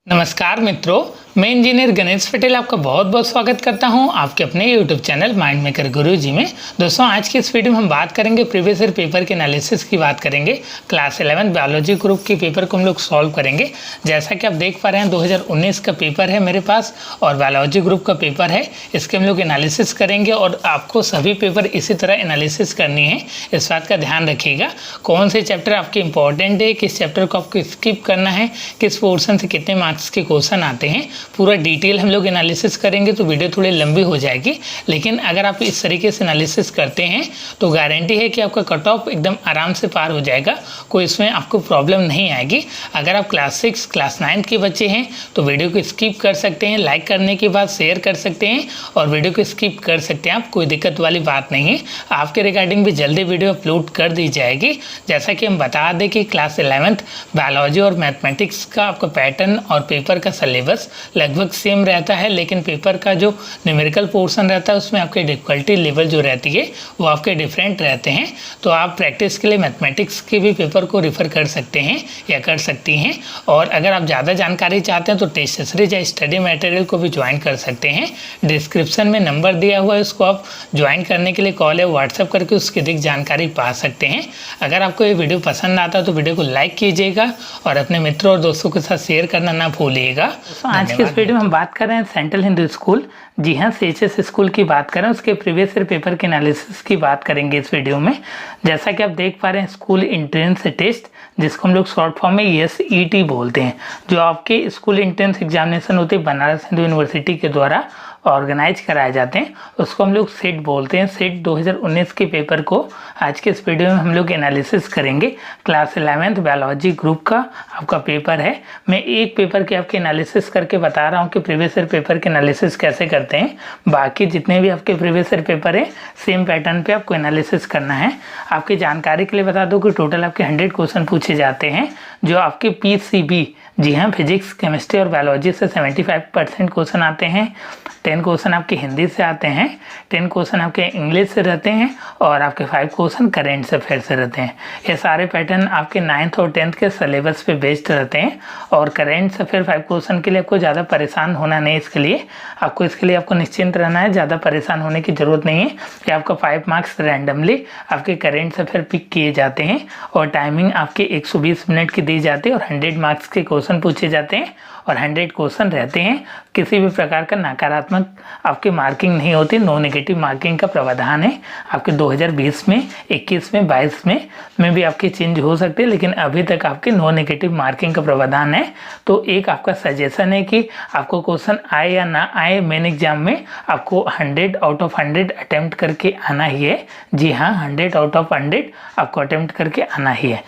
नमस्कार मित्रों, मैं इंजीनियर गणेश पटेल आपका बहुत बहुत स्वागत करता हूं आपके अपने YouTube चैनल माइंड मेकर गुरुजी में। दोस्तों, आज की इस वीडियो में हम बात करेंगे प्रीवियस ईयर पेपर के एनालिसिस की बात करेंगे। क्लास 11 बायोलॉजी ग्रुप के पेपर को हम लोग सॉल्व करेंगे। जैसा कि आप देख पा रहे हैं 2019 का पेपर है मेरे पास और बायोलॉजी ग्रुप का पेपर है। इसके हम लोग एनालिसिस करेंगे और आपको सभी पेपर इसी तरह एनालिसिस करनी है। इस बात का ध्यान रखिएगा कौन से चैप्टर आपके इंपॉर्टेंट है, किस चैप्टर को आपको स्किप करना है, किस पोर्शन से कितने मार्क्स के क्वेश्चन आते हैं, पूरा डिटेल हम लोग एनालिसिस करेंगे। तो वीडियो थोड़ी लंबी हो जाएगी, लेकिन अगर आप इस तरीके से एनालिसिस करते हैं तो गारंटी है कि आपका कट ऑफ एकदम आराम से पार हो जाएगा, कोई इसमें आपको प्रॉब्लम नहीं आएगी। अगर आप क्लास 6 क्लास 9 के बच्चे हैं तो वीडियो को स्किप कर सकते हैं, लाइक करने के बाद शेयर कर सकते हैं और वीडियो को स्किप कर सकते हैं आप, कोई दिक्कत वाली बात नहीं है। आपके रिगार्डिंग भी जल्दी वीडियो अपलोड कर दी जाएगी। जैसा कि हम बता दें कि क्लास 11th बायोलॉजी और मैथमेटिक्स का आपका पैटर्न और पेपर का सिलेबस लगभग सेम रहता है, लेकिन पेपर का जो न्यूमेरिकल पोर्शन रहता है उसमें आपके डिफिकल्टी लेवल जो रहती है वो आपके डिफरेंट रहते हैं। तो आप प्रैक्टिस के लिए मैथमेटिक्स के भी पेपर को रिफ़र कर सकते हैं या कर सकती हैं। और अगर आप ज़्यादा जानकारी चाहते हैं तो टेस्ट सीरीज या स्टडी मटेरियल को भी ज्वाइन कर सकते हैं। डिस्क्रिप्शन में नंबर दिया हुआ है, उसको आप ज्वाइन करने के लिए कॉल है, व्हाट्सएप करके उसकी अधिक जानकारी पा सकते हैं। अगर आपको ये वीडियो पसंद आता है तो वीडियो को लाइक कीजिएगा और अपने मित्रों और दोस्तों के साथ शेयर करना ना भूलिएगा। आज के इस वीडियो में हम बात कर रहे हैं सेंट्रल हिंदू स्कूल, जी हाँ CHS स्कूल की बात करें, उसके प्रीवियस ईयर पेपर के एनालिसिस की बात करेंगे इस वीडियो में। जैसा कि आप देख पा रहे हैं स्कूल एंट्रेंस टेस्ट, जिसको हम लोग शॉर्ट फॉर्म में SET बोलते हैं, जो आपके स्कूल एंट्रेंस एग्जामिनेशन होते हैं बनारस हिंदू यूनिवर्सिटी के द्वारा ऑर्गेनाइज कराए जाते हैं, उसको हम लोग सेट बोलते हैं। सेट 2019 के पेपर को आज के इस वीडियो में हम लोग एनालिसिस करेंगे। क्लास 11th बायोलॉजी ग्रुप का आपका पेपर है। मैं एक पेपर के आपके एनालिसिस करके बता रहा हूँ कि प्रीवियस ईयर पेपर के एनालिसिस कैसे करते हैं। बाकी जितने भी आपके प्रीवियस ईयर पेपर है सेम पैटर्न पे आपको एनालिसिस करना है। आपकी जानकारी के लिए बता दूँ कि टोटल आपके 100 क्वेश्चन पूछे जाते हैं, जो आपके PCB, जी हाँ फिजिक्स केमिस्ट्री और बायोलॉजी से 75% क्वेश्चन आते हैं। 10 क्वेश्चन आपके हिंदी से आते हैं, 10 क्वेश्चन आपके इंग्लिश से रहते हैं और आपके 5 क्वेश्चन करेंट अफेयर से रहते हैं। ये सारे पैटर्न आपके 9th और 10th के सिलेबस पे बेस्ड रहते हैं। और करेंट अफेयर 5 क्वेश्चन के लिए आपको ज़्यादा परेशान होना नहीं, इसके लिए आपको निश्चिंत रहना है, ज़्यादा परेशान होने की ज़रूरत नहीं है। कि आपका 5 मार्क्स रैंडमली आपके करेंट अफेयर पिक किए जाते हैं और टाइमिंग आपके 120 मिनट की दी जाती है और 100 मार्क्स के क्वेश्चन पूछे जाते हैं और 100 क्वेश्चन रहते हैं। किसी भी प्रकार का नकारात्मक आपकी मार्किंग नहीं होती, नो नेगेटिव मार्किंग का प्रावधान है। आपके 2020 में, 21 में, 22 में भी आपकी चेंज हो सकते हैं, लेकिन अभी तक आपके नो नेगेटिव मार्किंग का प्रावधान है। तो एक आपका सजेशन है कि आपको क्वेश्चन आए या ना आए, मेन एग्जाम में आपको 100 आउट ऑफ 100 अटेम्प्ट करके आना ही है। जी हाँ, 100 आउट ऑफ 100 आपको अटेम्प्ट करके आना ही है।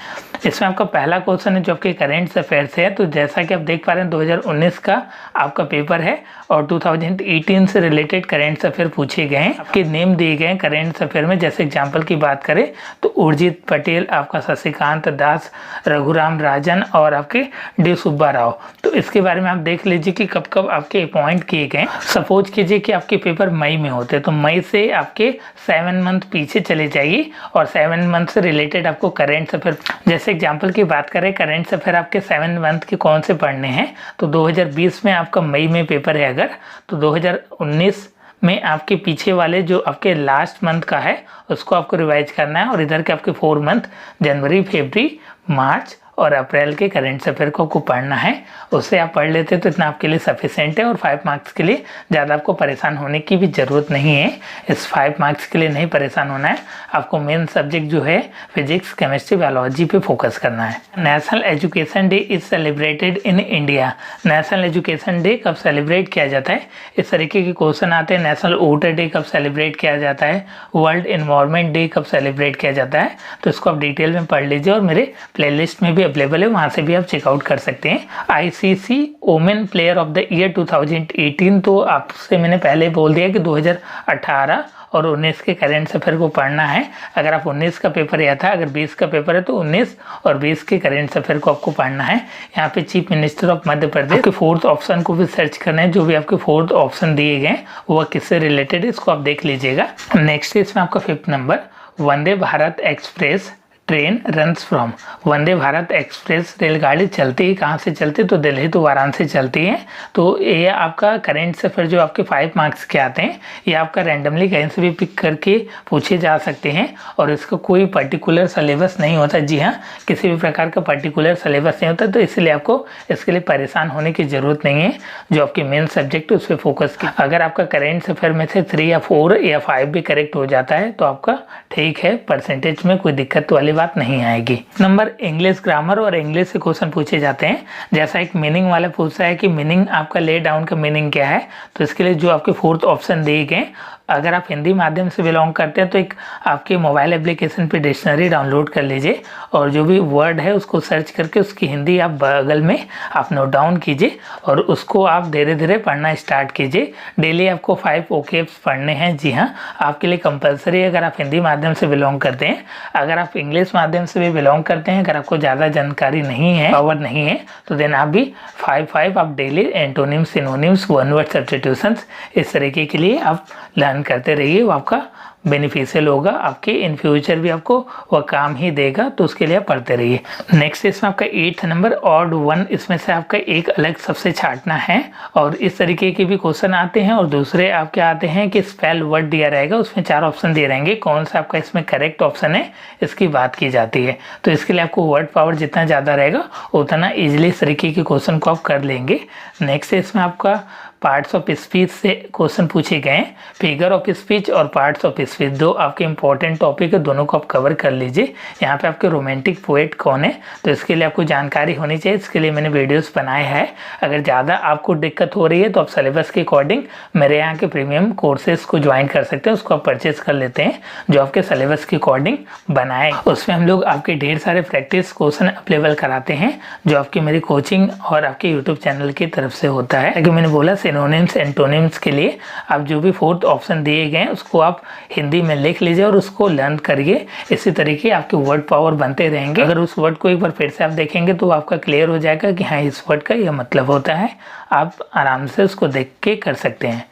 इसमें आपका पहला क्वेश्चन है जो आपके करेंट अफेयर से है। तो जैसा कि आप देख पा रहे हैं 2019 का आपका पेपर है और 2018 से रिलेटेड करेंट अफेयर पूछे गए हैं। आपके नेम दिए गए हैं करेंट अफेयर में। जैसे एग्जांपल की बात करें तो उर्जित पटेल, आपका शशिकांत दास, रघुराम राजन और आपके डी सुब्बा राव। तो इसके बारे में आप देख लीजिए कि कब कब आपके अपॉइंट किए गए। सपोज कीजिए कि आपके पेपर मई में होते हैं तो मई से आपके 7 मंथ पीछे चले जाइए और 7 मंथ से रिलेटेड आपको करेंट अफेयर, जैसे एग्जाम्पल की बात करें करेंट अफेयर आपके 7 मंथ के कौन से पढ़ने हैं। तो 2020 में आपका मई में पेपर है अगर, तो 2019 में आपके पीछे वाले जो आपके लास्ट मंथ का है उसको आपको रिवाइज करना है और इधर के आपके 4 मंथ जनवरी, फरवरी, मार्च और अप्रैल के करेंट अफेयर को पढ़ना है। उससे आप पढ़ लेते तो इतना आपके लिए सफिशेंट है और 5 मार्क्स के लिए ज़्यादा आपको परेशान होने की भी ज़रूरत नहीं है। इस 5 मार्क्स के लिए नहीं परेशान होना है, आपको मेन सब्जेक्ट जो है फिजिक्स केमिस्ट्री बायोलॉजी पे फोकस करना है। National education day is celebrated in India. National education day कब सेलिब्रेट किया जाता है, इस तरीके के क्वेश्चन आते हैं। नेशनल वोटर डे कब सेलिब्रेट किया जाता है, वर्ल्ड एनवायरनमेंट डे कब सेलिब्रेट किया जाता है। तो इसको आप डिटेल में पढ़ लीजिए और मेरे प्लेलिस्ट में भी अवेलेबल है, वहाँ से भी आप चेकआउट कर सकते हैं। ICC women player of the year 2018, तो आपसे मैंने पहले बोल दिया कि 2018 और 19 के करेंट अफेयर को पढ़ना है। अगर आप 19 का पेपर या था, अगर 20 का पेपर है तो 19 और 20 के करेंट अफेयर को आपको पढ़ना है। यहाँ पे chief minister of Madhya Pradesh के 4th ऑप्शन को भी सर्च करना है। जो भी आपके 4th ऑप्शन दिए गए वो किससे रिलेटेड है इसको आप देख लीजिएगा। नेक्स्ट इसमें आपका 5th number, Vande Bharat express train runs from. Vande Bharat express रेलगाड़ी चलती है कहाँ से चलती है, तो दिल्ली टू वाराणसी चलती है। तो ये आपका करेंट से फिर जो आपके 5 मार्क्स के आते हैं ये आपका रैंडमली कहीं से भी पिक करके पूछे जा सकते हैं और इसका कोई पर्टिकुलर सिलेबस नहीं होता। जी हाँ, किसी भी प्रकार का पर्टिकुलर सिलेबस नहीं होता, तो इसलिए आपको इसके लिए परेशान होने की ज़रूरत नहीं है। जो आपके मेन सब्जेक्ट है उस पर फोकस की। अगर आपका करेंट अफेयर में से 3 या 4 या 5 भी करेक्ट हो जाता है तो आपका ठीक है, परसेंटेज में कोई दिक्कत वाली बात नहीं आएगी। नंबर इंग्लिश ग्रामर और इंग्लिश से क्वेश्चन पूछे जाते हैं। जैसा एक मीनिंग वाला पूछता है कि मीनिंग आपका ले डाउन का मीनिंग क्या है, तो इसके लिए जो आपके 4th ऑप्शन दिए गए, अगर आप हिंदी माध्यम से बिलोंग करते हैं तो एक आपके मोबाइल एप्लीकेशन पे डिक्शनरी डाउनलोड कर लीजिए और जो भी वर्ड है उसको सर्च करके उसकी हिंदी आप बगल में आप नोट डाउन कीजिए और उसको आप धीरे धीरे पढ़ना स्टार्ट कीजिए। डेली आपको 5 वोकैब्स पढ़ने हैं। जी हाँ, आपके लिए कंपलसरी है अगर आप हिंदी माध्यम से बिलोंग करते हैं। अगर आप इंग्लिश माध्यम से भी बिलोंग करते हैं, अगर आपको ज़्यादा जानकारी नहीं है, पावर नहीं है, तो देन आप भी 5 आप daily antonyms, synonyms, one word substitutions इस तरीके के लिए आप लर्न करते रहिए। वो आपका बेनिफिशियल होगा, आपके इन फ्यूचर भी आपको वह काम ही देगा, तो उसके लिए आप पढ़ते रहिए। नेक्स्ट इसमें आपका 8th नंबर ऑड 1, इसमें से आपका एक अलग सबसे छांटना है और इस तरीके के भी क्वेश्चन आते हैं। और दूसरे आपके आते हैं कि स्पेल वर्ड दिया रहेगा, उसमें 4 ऑप्शन दिए रहेंगे, कौन सा आपका इसमें करेक्ट ऑप्शन है इसकी बात की जाती है। तो इसके लिए आपको वर्ड पावर जितना ज़्यादा रहेगा उतना ईजिली इस तरीके के क्वेश्चन को आप कर लेंगे। नेक्स्ट इसमें आपका पार्ट्स ऑफ स्पीच से क्वेश्चन पूछे गए। फिगर ऑफ स्पीच और पार्ट्स ऑफ स्पीच दो आपके इंपॉर्टेंट टॉपिक है, दोनों को आप कवर कर लीजिए। यहाँ पे आपके रोमांटिक पोएट कौन है, तो इसके लिए आपको जानकारी होनी चाहिए। इसके लिए मैंने वीडियोस बनाए हैं। अगर ज़्यादा आपको दिक्कत हो रही है तो आप सिलेबस के अकॉर्डिंग मेरे यहाँ के प्रीमियम कोर्सेज को ज्वाइन कर सकते हैं, उसको आप परचेज कर लेते हैं जो आपके सिलेबस के अकॉर्डिंग बनाए। उसमें हम लोग आपके ढेर सारे प्रैक्टिस क्वेश्चन अवेलेबल कराते हैं जो आपकी मेरी कोचिंग और आपके यूट्यूब चैनल की तरफ से होता है। अगर मैंने बोला सिनोनिम्स एंटोनिम्स के लिए आप जो भी 4th ऑप्शन दिए गए हैं उसको आप हिंदी में लिख लीजिए और उसको लर्न करिए। इसी तरीके आपके वर्ड पावर बनते रहेंगे। अगर उस वर्ड को एक बार फिर से आप देखेंगे तो आपका क्लियर हो जाएगा कि हाँ इस वर्ड का यह मतलब होता है। आप आराम से उसको देख के कर सकते हैं,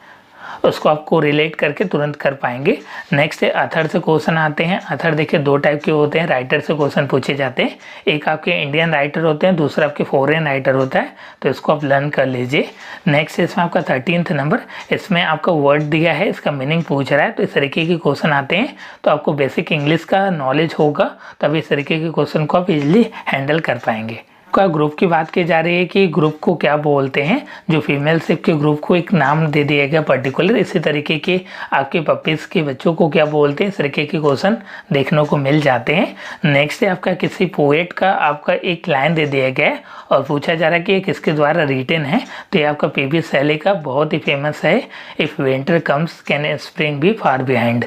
उसको आपको रिलेट करके तुरंत कर पाएंगे। नेक्स्ट है अथर से क्वेश्चन आते हैं। अथर देखिए 2 टाइप के होते हैं, राइटर से क्वेश्चन पूछे जाते हैं। एक आपके इंडियन राइटर होते हैं, दूसरा आपके फॉरेन राइटर होता है, तो इसको आप लर्न कर लीजिए। नेक्स्ट इसमें आपका 13th नंबर, इसमें आपका वर्ड दिया है, इसका मीनिंग पूछ रहा है, तो इस तरीके के क्वेश्चन आते हैं। तो आपको बेसिक इंग्लिश का नॉलेज होगा तब इस तरीके के क्वेश्चन को आप इजिली हैंडल कर पाएंगे। का ग्रुप की बात की जा रही है कि ग्रुप को क्या बोलते हैं। जो फीमेल शिप के ग्रुप को एक नाम दे दिया गया पर्टिकुलर, इसी तरीके के आपके पपीज के बच्चों को क्या बोलते हैं, इस तरीके के क्वेश्चन देखने को मिल जाते हैं। नेक्स्ट है आपका किसी पोएट का आपका एक लाइन दे दिया गया है और पूछा जा रहा है कि ये किसके द्वारा रिटन है, तो ये आपका पी.बी. शैली का बहुत ही फेमस है, if winter comes can spring be far behind.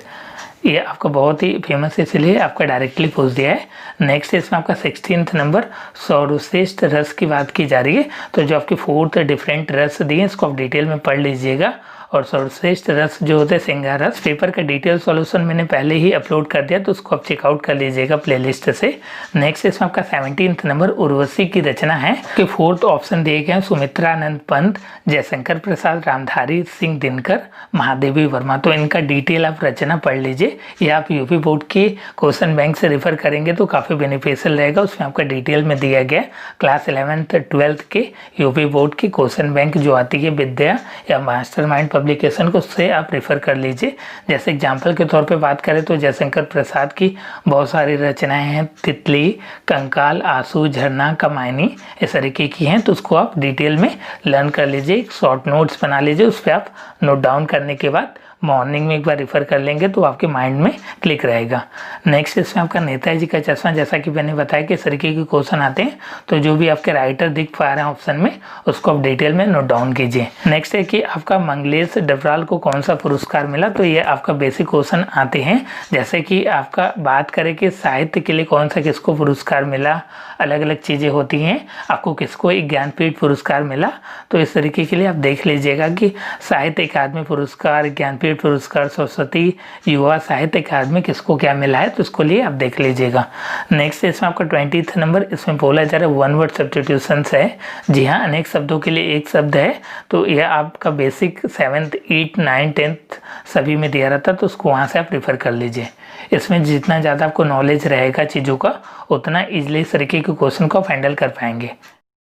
ये आपका बहुत ही फेमस है, इसलिए आपका डायरेक्टली पूछ दिया है। नेक्स्ट इसमें आपका 16th नंबर सर्वश्रेष्ठ रस की बात की जा रही है। तो जो आपके 4 डिफरेंट रस दिए इसको आप डिटेल में पढ़ लीजिएगा। और सर्वश्रेष्ठ रस जो होता है सिंगार रस, पेपर का डिटेल सॉल्यूशन मैंने पहले ही अपलोड कर दिया, तो उसको आप चेकआउट कर लीजिएगा प्लेलिस्ट से। नेक्स्ट इसमें आपका 17th नंबर उर्वशी की रचना है कि 4th ऑप्शन दिए गए हैं सुमित्रानंद पंत, जयशंकर प्रसाद, रामधारी सिंह दिनकर, महादेवी वर्मा। तो इनका डिटेल आप रचना पढ़ लीजिए। या आप यूपी बोर्ड के क्वेश्चन बैंक से रेफर करेंगे तो काफ़ी बेनिफिशियल रहेगा, उसमें आपका डिटेल में दिया गया क्लास 11th 12th के यूपी बोर्ड की क्वेश्चन बैंक जो आती है विद्या या मास्टर माइंड पब्लिकेशन को, उससे आप रेफर कर लीजिए। जैसे एग्जाम्पल के तौर पे बात करें तो जयशंकर प्रसाद की बहुत सारी रचनाएं हैं, तितली, कंकाल, आंसू, झरना, कमायनी, इस तरीके की हैं, तो उसको आप डिटेल में लर्न कर लीजिए। शॉर्ट नोट्स बना लीजिए, उस पर आप नोट डाउन करने के बाद मॉर्निंग में एक बार रेफर कर लेंगे तो आपके माइंड में क्लिक रहेगा। नेक्स्ट इसमें आपका नेताजी का चश्मा, जैसा कि मैंने बताया कि इस तरीके के क्वेश्चन आते हैं, तो जो भी आपके राइटर दिख पा रहे हैं ऑप्शन में उसको आप डिटेल में नोट डाउन कीजिए। नेक्स्ट है कि आपका मंगलेश डबराल को कौन सा पुरस्कार मिला, तो ये आपका बेसिक क्वेश्चन आते हैं। जैसे कि आपका बात करें कि साहित्य के लिए कौन सा किसको पुरस्कार मिला, अलग अलग चीज़ें होती हैं, आपको किसको एक ज्ञानपीठ पुरस्कार मिला, तो इस तरीके के लिए आप देख लीजिएगा कि साहित्य अकादमी पुरस्कार, ज्ञानपीठ ज्ञानपीठ पुरस्कार, सरस्वती युवा साहित्य अकादमी किसको क्या मिला है, तो इसको लिए आप देख लीजिएगा। नेक्स्ट इसमें आपका 20th नंबर, इसमें बोला जा रहा है वन वर्ड सब्स्टिट्यूशन है। जी हाँ, अनेक शब्दों के लिए एक शब्द है, तो यह आपका basic 7th 8th 9th 10th सभी में दिया रहता, तो उसको वहाँ से आप प्रेफर कर लीजिए। इसमें जितना ज़्यादा आपको नॉलेज रहेगा चीज़ों का, उतना ईजिली इस तरीके के क्वेश्चन को आप हैंडल कर पाएंगे।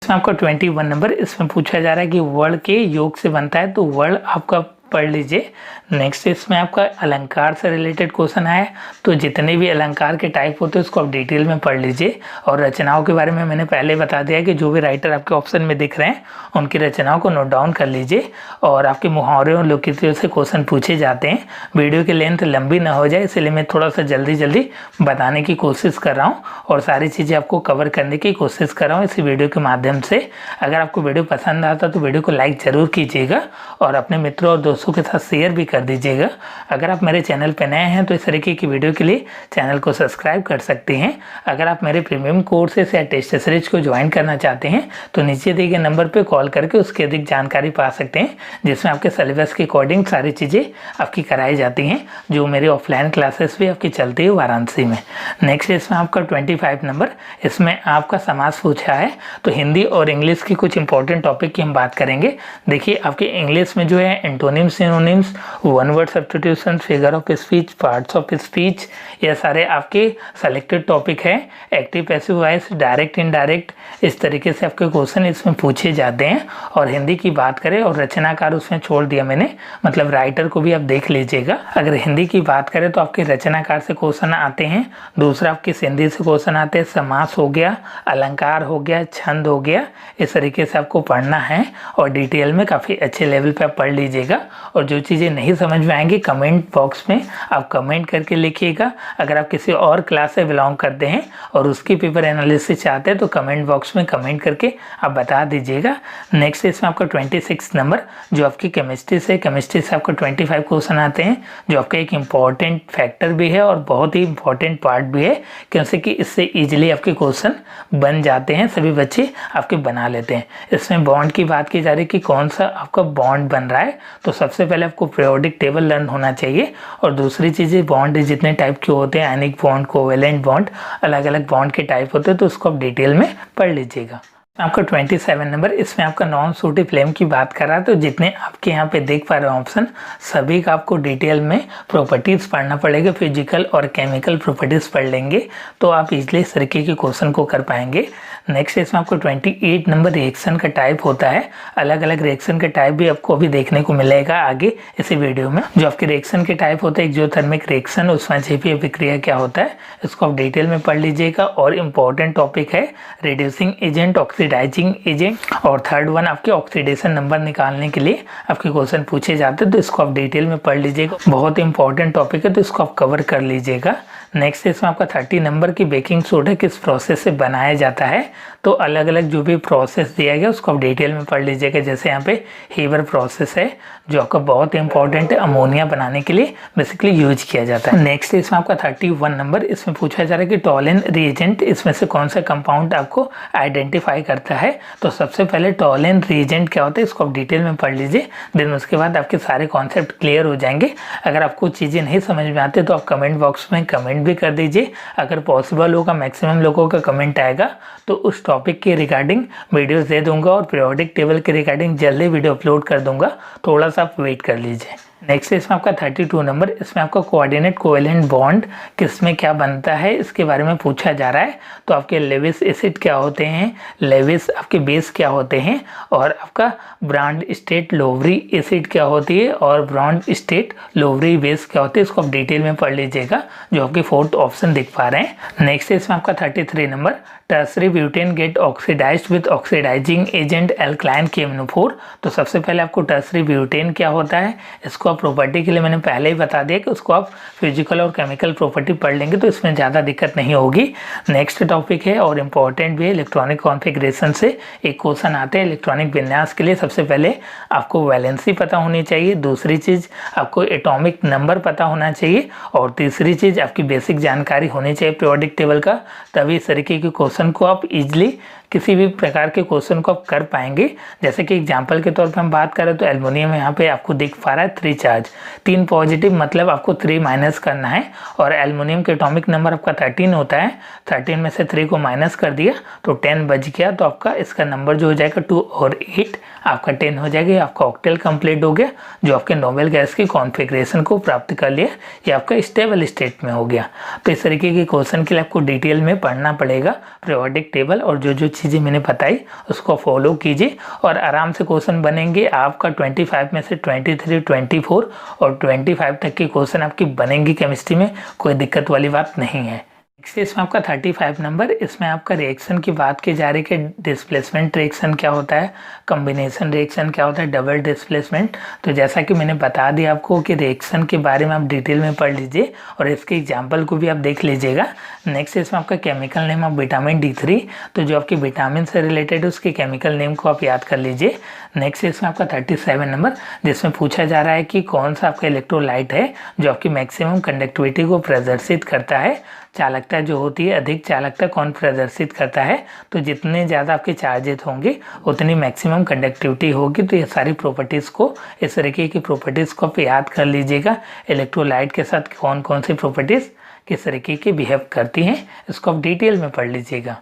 इसमें आपका 21 नंबर, इसमें पूछा जा रहा है कि वर्ण के योग से बनता है, तो वर्ण आपका पढ़ लीजिए। नेक्स्ट इसमें आपका अलंकार से रिलेटेड क्वेश्चन है, तो जितने भी अलंकार के टाइप होते हैं उसको आप डिटेल में पढ़ लीजिए। और रचनाओं के बारे में मैंने पहले बता दिया कि जो भी राइटर आपके ऑप्शन में दिख रहे हैं उनकी रचनाओं को नोट डाउन कर लीजिए। और आपके मुहावरे और लोकोक्तियों से क्वेश्चन पूछे जाते हैं। वीडियो की लेंथ लंबी ना हो जाए, इसलिए मैं थोड़ा सा जल्दी बताने की कोशिश कर रहा हूँ और सारी चीज़ें आपको कवर करने की कोशिश कर रहा हूँ इसी वीडियो के माध्यम से। अगर आपको वीडियो पसंद आता तो वीडियो को लाइक ज़रूर कीजिएगा और अपने मित्रों और दोस्तों के साथ शेयर भी कर दीजिएगा। अगर आप मेरे चैनल पर नए हैं तो इस तरीके की वीडियो के लिए चैनल को सब्सक्राइब कर सकते हैं। अगर आप मेरे प्रीमियम कोर्सेस या टेस्ट सीरीज को ज्वाइन करना चाहते हैं तो नीचे दिए गए नंबर पर कॉल करके उसकी अधिक जानकारी पा सकते हैं, जिसमें आपके सिलेबस के अकॉर्डिंग सारी चीज़ें आपकी कराई जाती हैं, जो मेरी ऑफलाइन क्लासेस भी आपकी चलती है वाराणसी में। नेक्स्ट इसमें आपका 25 नंबर, इसमें आपका समास पूछा है, तो हिंदी और इंग्लिश की कुछ इंपॉर्टेंट टॉपिक की हम बात करेंगे। देखिए आपके इंग्लिश में जो है antonyms, synonyms, one word substitution, figure of speech, parts of speech, ये सारे आपके सेलेक्टेड टॉपिक है। Active passive voice, direct indirect, इस तरीके से आपके क्वेश्चन इसमें पूछे जाते हैं। और हिंदी की बात करें और रचनाकार उसमें छोड़ दिया मैंने, मतलब राइटर को भी आप देख लीजिएगा। अगर हिंदी की बात करें तो आपके रचनाकार से क्वेश्चन आते हैं, दूसरा आपके सिंधी से क्वेश्चन आते हैं, समास हो गया, अलंकार हो गया, छंद हो गया, इस तरीके से आपको पढ़ना है और डिटेल में काफ़ी अच्छे लेवल पे आप पढ़ लीजिएगा। और जो चीज़ें नहीं समझ में आएंगी कमेंट बॉक्स में आप कमेंट करके लिखिएगा। अगर आप किसी और क्लास से बिलोंग करते हैं और उसकी पेपर एनालिसिस चाहते हैं तो कमेंट बॉक्स में कमेंट करके आप बता दीजिएगा। नेक्स्ट इसमें आपका 26 नंबर, जो आपकी केमिस्ट्री से आपको 25 क्वेश्चन आते हैं, जो आपका एक इम्पॉर्टेंट फैक्टर भी है और बहुत ही इंपॉर्टेंट पार्ट भी है, क्योंकि कि इससे ईजिली आपके क्वेश्चन बन जाते हैं, सभी बच्चे आपके बना लेते हैं। इसमें बॉन्ड की बात की जा रही है कि कौन सा आपका बॉन्ड बन रहा है, तो सबसे पहले आपको पीरियोडिक टेबल लर्न होना चाहिए। और दूसरी चीज़ें बॉन्ड जितने टाइप के होते हैं, आयनिक बॉन्ड, कोवेलेंट बॉन्ड, अलग अलग बॉन्ड के टाइप होते हैं, तो उसको आप डिटेल में पढ़ लीजिएगा। आपका 27 नंबर, इसमें आपका नॉन सूटिव फ्लेम की बात कर रहा है, तो जितने आपके यहाँ पे देख पा रहे हो ऑप्शन, सभी का आपको डिटेल में प्रॉपर्टीज़ पढ़ना पड़ेगा। फिजिकल और केमिकल प्रॉपर्टीज़ पढ़ लेंगे तो आप इजली इस तरीके के क्वेश्चन को कर पाएंगे। नेक्स्ट इसमें आपको 28 नंबर, रिएक्शन का टाइप होता है। अलग अलग रिएक्शन के टाइप भी आपको अभी देखने को मिलेगा आगे इसी वीडियो में। जो आपके रिएक्शन के टाइप होते हैं, एक्सोथर्मिक रिएक्शन, उसमें क्षेपीय अभिक्रिया क्या होता है, इसको आप डिटेल में पढ़ लीजिएगा। और इम्पॉर्टेंट टॉपिक है रिड्यूसिंग एजेंट, ऑक्सीडाइजिंग एजेंट। और थर्ड वन आपके ऑक्सीडेशन नंबर निकालने के लिए आपके क्वेश्चन पूछे जाते हैं, तो इसको आप डिटेल में पढ़ लीजिएगा। बहुत इंपॉर्टेंट टॉपिक है, तो इसको आप कवर कर लीजिएगा। नेक्स्ट इसमें आपका 30 नंबर की बेकिंग सोडा किस प्रोसेस से बनाया जाता है, तो अलग अलग जो भी प्रोसेस दिया गया उसको आप डिटेल में पढ़ लीजिएगा। जैसे यहाँ पे हीवर प्रोसेस है जो आपका बहुत इंपॉर्टेंट है, अमोनिया बनाने के लिए बेसिकली यूज किया जाता है। नेक्स्ट इसमें आपका 31 नंबर, इसमें पूछा जा रहा है कि टॉलन रिएजेंट इसमें से कौन सा कंपाउंड आपको आइडेंटिफाई करता है। तो सबसे पहले टॉलन रिएजेंट क्या होता है इसको आप डिटेल में पढ़ लीजिए, देन उसके बाद आपके सारे कॉन्सेप्ट क्लियर हो जाएंगे। अगर आपको चीज़ें नहीं समझ में आती तो आप कमेंट बॉक्स में कमेंट भी कर दीजिए। अगर पॉसिबल होगा मैक्सिमम लोगों का कमेंट आएगा तो उस टॉपिक के रिगार्डिंग वीडियोस दे दूंगा और पीरियोडिक टेबल के रिगार्डिंग जल्दी वीडियो अपलोड कर दूंगा, थोड़ा सा आप वेट कर लीजिए। नेक्स्ट इसमें आपका 32 नंबर, इसमें आपका कोऑर्डिनेट कोवेलेंट बॉन्ड किसमें क्या बनता है इसके बारे में पूछा जा रहा है। तो आपके लेविस एसिड क्या होते हैं, लेविस आपके बेस क्या होते हैं, और आपका ब्रॉन्ड स्टेट लोवरी एसिड क्या होती है, और ब्रॉन्ड स्टेट लोवरी बेस क्या होती है, इसको आप डिटेल में पढ़ लीजिएगा, जो आपके फोर्थ ऑप्शन दिख पा रहे हैं। नेक्स्ट इसमें आपका 33 number, tertiary butane get oxidised with oxidising agent alkaline KMnO4। तो सबसे पहले आपको टर्सरी ब्यूटेन क्या होता है इसको आप प्रॉपर्टी के लिए मैंने पहले ही बता दिया कि उसको आप फिजिकल और केमिकल प्रॉपर्टी पढ़ लेंगे तो इसमें ज़्यादा दिक्कत नहीं होगी। नेक्स्ट टॉपिक है और इम्पॉर्टेंट भी है, इलेक्ट्रॉनिक कॉन्फ़िगरेशन से एक क्वेश्चन आते हैं। इलेक्ट्रॉनिक विन्यास के लिए सबसे पहले आपको वैलेंसी पता होनी चाहिए, दूसरी चीज़ आपको एटॉमिक नंबर पता होना चाहिए, और तीसरी चीज़ आपकी बेसिक जानकारी होनी चाहिए पीरियोडिक टेबल का, तभी इस तरीके के क्वेश्चन क्वेश्चन को आप इजीली किसी भी प्रकार के क्वेश्चन को आप कर पाएंगे। जैसे कि एग्जांपल के तौर पे हम बात करें तो एल्युमिनियम यहाँ पे आपको दिख पा रहा है 3 चार्ज, 3 पॉजिटिव मतलब आपको 3 माइनस करना है। और एल्युमिनियम के एटॉमिक नंबर आपका 13 होता है, 13 में से 3 को माइनस कर दिया तो 10 बच गया। तो आपका इसका नंबर जो हो जाएगा 2 और 8 आपका 10 हो जाएगा। आपका ऑक्टेल कंप्लीट हो गया, जो आपके नोबेल गैस की कॉन्फ़िगरेशन को प्राप्त कर लिया, ये आपका स्टेबल स्टेट में हो गया। तो इस तरीके के क्वेश्चन के लिए आपको डिटेल में पढ़ना पड़ेगा पीरियोडिक टेबल, और जो चीज़ें मैंने बताई उसको फॉलो कीजिए और आराम से क्वेश्चन बनेंगे। आपका 25 में से 23, 24 और 25 तक के क्वेश्चन आपकी बनेंगी केमिस्ट्री में, कोई दिक्कत वाली बात नहीं है। नेक्स्ट इसमें आपका 35 नंबर, इसमें आपका रिएक्शन की बात की जा रही है कि डिस्प्लेसमेंट रिएक्शन क्या होता है, कॉम्बिनेशन रिएक्शन क्या होता है, डबल डिस्प्लेसमेंट। तो जैसा कि मैंने बता दिया आपको कि रिएक्शन के बारे में आप डिटेल में पढ़ लीजिए और इसके एग्जाम्पल को भी आप देख लीजिएगा। नेक्स्ट इसमें आपका chemical name of vitamin D3, तो जो आपकी विटामिन से रिलेटेड है उसके केमिकल नेम को आप याद कर लीजिए। नेक्स्ट इसमें आपका 37 नंबर, जिसमें पूछा जा रहा है कि कौन सा आपका इलेक्ट्रोलाइट है जो आपकी मैक्सिमम कंडक्टिविटी को प्रदर्शित करता है। चालकता जो होती है, अधिक चालकता कौन प्रदर्शित करता है, तो जितने ज़्यादा आपके चार्जेस होंगे उतनी मैक्सिमम कंडक्टिविटी होगी। तो ये सारी प्रॉपर्टीज़ को, इस तरीके की प्रॉपर्टीज़ को आप याद कर लीजिएगा। इलेक्ट्रोलाइट के साथ कौन कौन सी प्रॉपर्टीज़ किस तरीके की बिहेव करती हैं, इसको आप डिटेल में पढ़ लीजिएगा।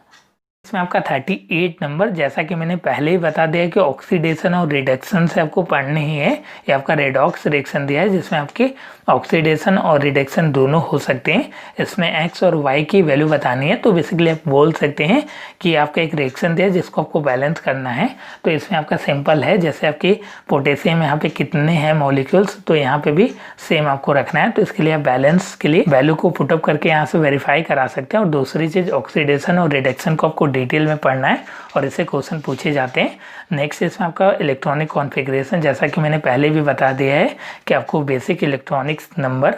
इसमें आपका 38 नंबर, जैसा कि मैंने पहले ही बता दिया कि ऑक्सीडेशन और रिडक्शन से आपको पढ़ने ही है। ये आपका रेडॉक्स रिएक्शन दिया है जिसमें आपके ऑक्सीडेशन और रिडक्शन दोनों हो सकते हैं। इसमें एक्स और वाई की वैल्यू बतानी है, तो बेसिकली आप बोल सकते हैं कि आपका एक रिएक्शन दिया है जिसको आपको बैलेंस करना है। तो इसमें आपका सिंपल है, जैसे आपकी पोटेशियम यहाँ पे कितने हैं मॉलिक्यूल्स, तो यहाँ पे भी सेम आपको रखना है। तो इसके लिए आप बैलेंस के लिए वैल्यू को पुटअप करके यहाँ से वेरीफाई करा सकते हैं। और दूसरी चीज़ ऑक्सीडेशन और रिडक्शन को आपको डिटेल में पढ़ना है और इससे क्वेश्चन पूछे जाते हैं। नेक्स्ट इसमें आपका इलेक्ट्रॉनिक कॉन्फ़िगरेशन, जैसा कि मैंने पहले भी बता दिया है कि आपको बेसिक इलेक्ट्रॉनिक्स नंबर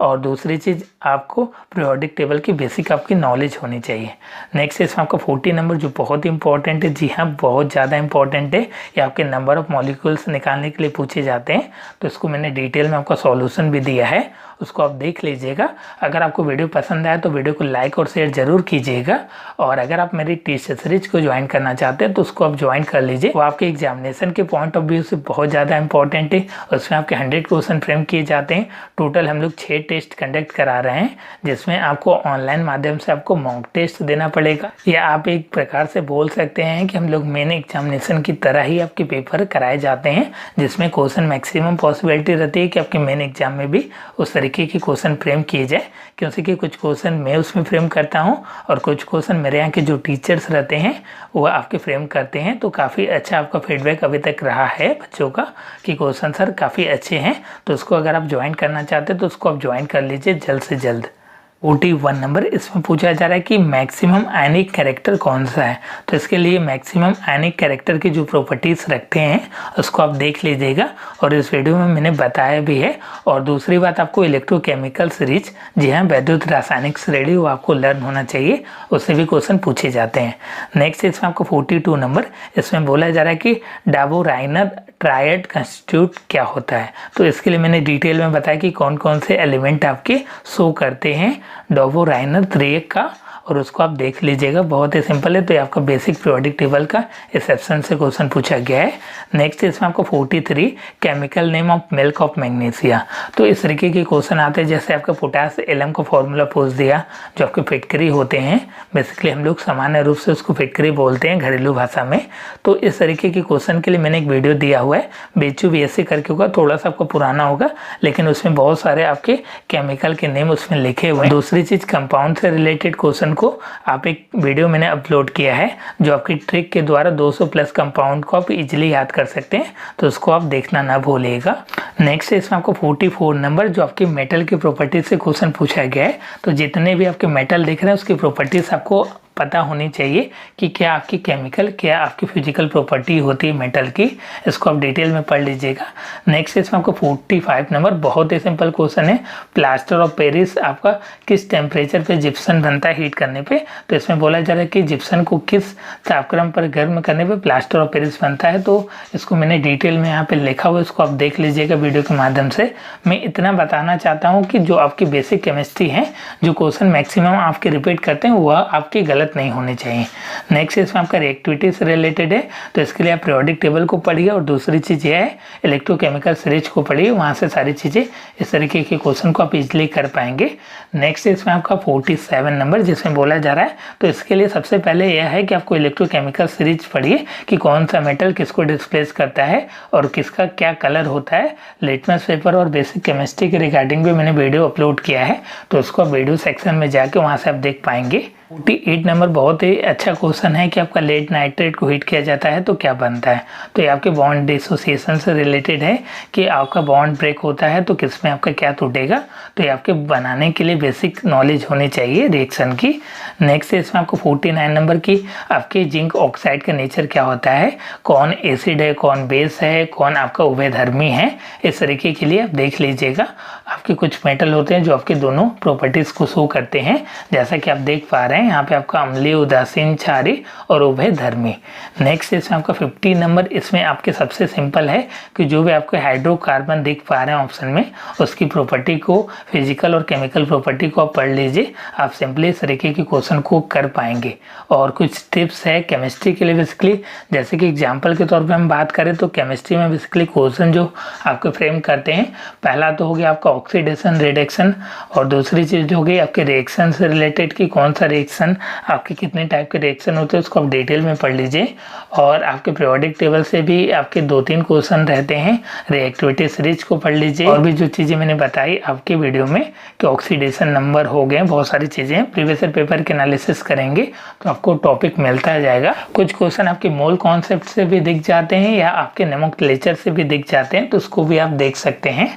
और दूसरी चीज़ आपको पीरियोडिक टेबल की बेसिक आपकी नॉलेज होनी चाहिए। नेक्स्ट इसमें आपका 40 नंबर जो बहुत इंपॉर्टेंट है, जी हाँ बहुत ज़्यादा इंपॉर्टेंट है, ये आपके नंबर ऑफ मॉलिक्यूल्स निकालने के लिए पूछे जाते हैं। तो इसको मैंने डिटेल में आपका सॉल्यूशन भी दिया है, उसको आप देख लीजिएगा। अगर आपको वीडियो पसंद आए तो वीडियो को लाइक और शेयर जरूर कीजिएगा। और अगर आप मेरी टीचर सीरीज को ज्वाइन करना चाहते हैं तो उसको आप ज्वाइन कर लीजिए। वो आपके एग्जामिनेशन के पॉइंट ऑफ व्यू से बहुत ज़्यादा इंपॉर्टेंट है। उसमें आपके 100 क्वेश्चन फ्रेम किए जाते हैं। टोटल हम लोग 6 टेस्ट कंडक्ट करा रहे हैं, जिसमें आपको ऑनलाइन माध्यम से आपको मॉक टेस्ट देना पड़ेगा, या आप एक प्रकार से बोल सकते हैं कि हम लोग मेन एग्जामिनेशन की तरह ही आपके पेपर कराए जाते हैं, जिसमें क्वेश्चन मैक्सिमम पॉसिबिलिटी रहती है कि आपके मेन एग्जाम में भी उस तरीके की क्वेश्चन फ्रेम किए जाए। क्योंकि कुछ क्वेश्चन मैं उसमें फ्रेम करता हूं और कुछ क्वेश्चन मेरे यहाँ के जो टीचर्स रहते हैं वो आपके फ्रेम करते हैं। तो काफ़ी अच्छा आपका फीडबैक अभी तक रहा है बच्चों का कि क्वेश्चन सर काफ़ी अच्छे हैं। तो उसको अगर आप ज्वाइन करना चाहते हैं तो उसको आप ज्वाइन कर लीजिए जल्द से जल्द। 41 नंबर, इसमें पूछा जा रहा है कि मैक्सिमम आयनिक कैरेक्टर कौन सा है। तो इसके लिए मैक्सिमम आयनिक कैरेक्टर की जो प्रॉपर्टीज़ रखते हैं उसको आप देख लीजिएगा और इस वीडियो में मैंने बताया भी है। और दूसरी बात, आपको इलेक्ट्रोकेमिकल सीरीज, जी हाँ वैद्युत रासायनिक श्रेणी, वो आपको लर्न होना चाहिए, उससे भी क्वेश्चन पूछे जाते हैं। नेक्स्ट इसमें आपको 42 नंबर, इसमें बोला जा रहा है कि डाबोराइनर ट्रायड कंस्टिट्यूट क्या होता है। तो इसके लिए मैंने डिटेल में बताया कि कौन कौन से एलिमेंट आपके शो करते हैं डाबोराइनर त्रिएक का, और उसको आप देख लीजिएगा, बहुत ही सिंपल है। तो ये आपका बेसिक पीरियोडिक टेबल का इस सेक्शन से क्वेश्चन पूछा गया है। नेक्स्ट इसमें आपको 43 chemical name of milk of magnesia. तो इस तरीके के क्वेश्चन आते हैं, जैसे आपका पोटास एलम का फॉर्मूला पूछ दिया, जो आपके फिटकरी होते हैं, बेसिकली हम लोग सामान्य रूप से उसको फिटकरी बोलते हैं घरेलू भाषा में। तो इस तरीके के क्वेश्चन के लिए मैंने एक वीडियो दिया हुआ है, BHU-BSc करके होगा, थोड़ा सा आपको पुराना होगा, लेकिन उसमें बहुत सारे आपके केमिकल के नेम उसमें लिखे हुए हैं। दूसरी चीज़, कंपाउंड से रिलेटेड क्वेश्चन को आप एक वीडियो मैंने अपलोड किया है, जो आपकी ट्रिक के द्वारा 200 प्लस कंपाउंड को आप इजीली याद कर सकते हैं, तो उसको आप देखना ना भूलिएगा। नेक्स्ट इसमें आपको 44 नंबर, जो आपकी मेटल की प्रॉपर्टीज से क्वेश्चन पूछा गया है। तो जितने भी आपके मेटल दिख रहे हैं उसकी प्रॉपर्टीज आपको पता होनी चाहिए कि क्या आपकी केमिकल, क्या आपकी फिजिकल प्रॉपर्टी होती है मेटल की, इसको आप डिटेल में पढ़ लीजिएगा। नेक्स्ट इसमें आपको 45 नंबर, बहुत ही सिंपल क्वेश्चन है, प्लास्टर ऑफ पेरिस आपका किस टेम्परेचर पे जिप्सन बनता है हीट करने पे। तो इसमें बोला जा रहा है कि जिप्सन को किस तापक्रम पर गर्म करने पे प्लास्टर ऑफ पेरिस बनता है। तो इसको मैंने डिटेल में यहाँ पे लिखा हुआ है, इसको आप देख लीजिएगा वीडियो के माध्यम से। मैं इतना बताना चाहता हूँ कि जो आपकी बेसिक केमिस्ट्री है, जो क्वेश्चन मैक्सिमम आपके रिपीट करते हैं वह आपके गलत गलत नहीं होने चाहिए। नेक्स्ट इसमें आपका रिएक्टिविटी से रिलेटेड है, तो इसके लिए आप पीरियोडिक टेबल को पढ़िए और दूसरी चीज़ ये है इलेक्ट्रोकेमिकल सीरीज को पढ़िए, वहाँ से सारी चीज़ें इस तरीके के क्वेश्चन को आप इजीली कर पाएंगे। नेक्स्ट इसमें आपका 47 नंबर जिसमें बोला जा रहा है, तो इसके लिए सबसे पहले यह है कि आपको इलेक्ट्रोकेमिकल सीरीज पढ़िए कि कौन सा मेटल किसको डिस्प्लेस करता है और किसका क्या कलर होता है। लिटमस पेपर और बेसिक केमिस्ट्री के रिगार्डिंग भी मैंने वीडियो अपलोड किया है, तो उसको आप वीडियो सेक्शन में जाके वहाँ से आप देख पाएंगे। 48 नंबर बहुत ही अच्छा क्वेश्चन है कि आपका लेड नाइट्रेट को हीट किया जाता है तो क्या बनता है। तो ये आपके बॉन्ड डिसोसिएशन से रिलेटेड है कि आपका बॉन्ड ब्रेक होता है तो किसमें आपका क्या टूटेगा, तो ये आपके बनाने के लिए बेसिक नॉलेज होनी चाहिए रिएक्शन की। नेक्स्ट इसमें आपको 49 नंबर की आपके जिंक ऑक्साइड का नेचर क्या होता है, कौन एसिड है, कौन बेस है, कौन आपका उभयधर्मी है, इस तरीके के लिए आप देख लीजिएगा। आपके कुछ मेटल होते हैं जो आपके दोनों प्रॉपर्टीज़ को शो करते हैं, जैसा कि आप देख पा रहे हैं यहाँ पे आपका अम्लीय, उदासीन, क्षारीय और उभयधर्मी। नेक्स्ट इसमें आपका 50 नंबर, इसमें आपके सबसे सिंपल है कि जो भी आपके हाइड्रोकार्बन दिख पा रहे हैं ऑप्शन में उसकी प्रॉपर्टी को, फिजिकल और केमिकल प्रॉपर्टी को आप पढ़ लीजिए, आप सिंपली इस तरीके के क्वेश्चन को कर पाएंगे। और कुछ टिप्स है केमिस्ट्री के लिए बेसिकली, जैसे कि एग्जाम्पल के तौर पर हम बात करें तो केमिस्ट्री में बेसिकली क्वेश्चन जो आपके फ्रेम करते हैं, पहला तो हो गया आपका ऑक्सीडेशन रिडक्शन, और दूसरी चीज़ हो गई आपके रिएक्शन से रिलेटेड कि कौन सा रिएक्शन, आपके कितने टाइप के रिएक्शन होते हैं उसको आप डिटेल में पढ़ लीजिए। और आपके पीरियोडिक टेबल से भी आपके 2-3 क्वेश्चन रहते हैं, रिएक्टिविटी सीरीज को पढ़ लीजिए। और भी जो चीज़ें मैंने बताई आपके वीडियो में कि ऑक्सीडेशन नंबर हो गए, बहुत सारी चीज़ें प्रीवियस ईयर पेपर के एनालिसिस करेंगे तो आपको टॉपिक मिलता जाएगा। कुछ क्वेश्चन आपके मोल कॉन्सेप्ट से भी दिख जाते हैं या आपके नोमेनक्लेचर से भी दिख जाते हैं, तो उसको भी आप देख सकते हैं।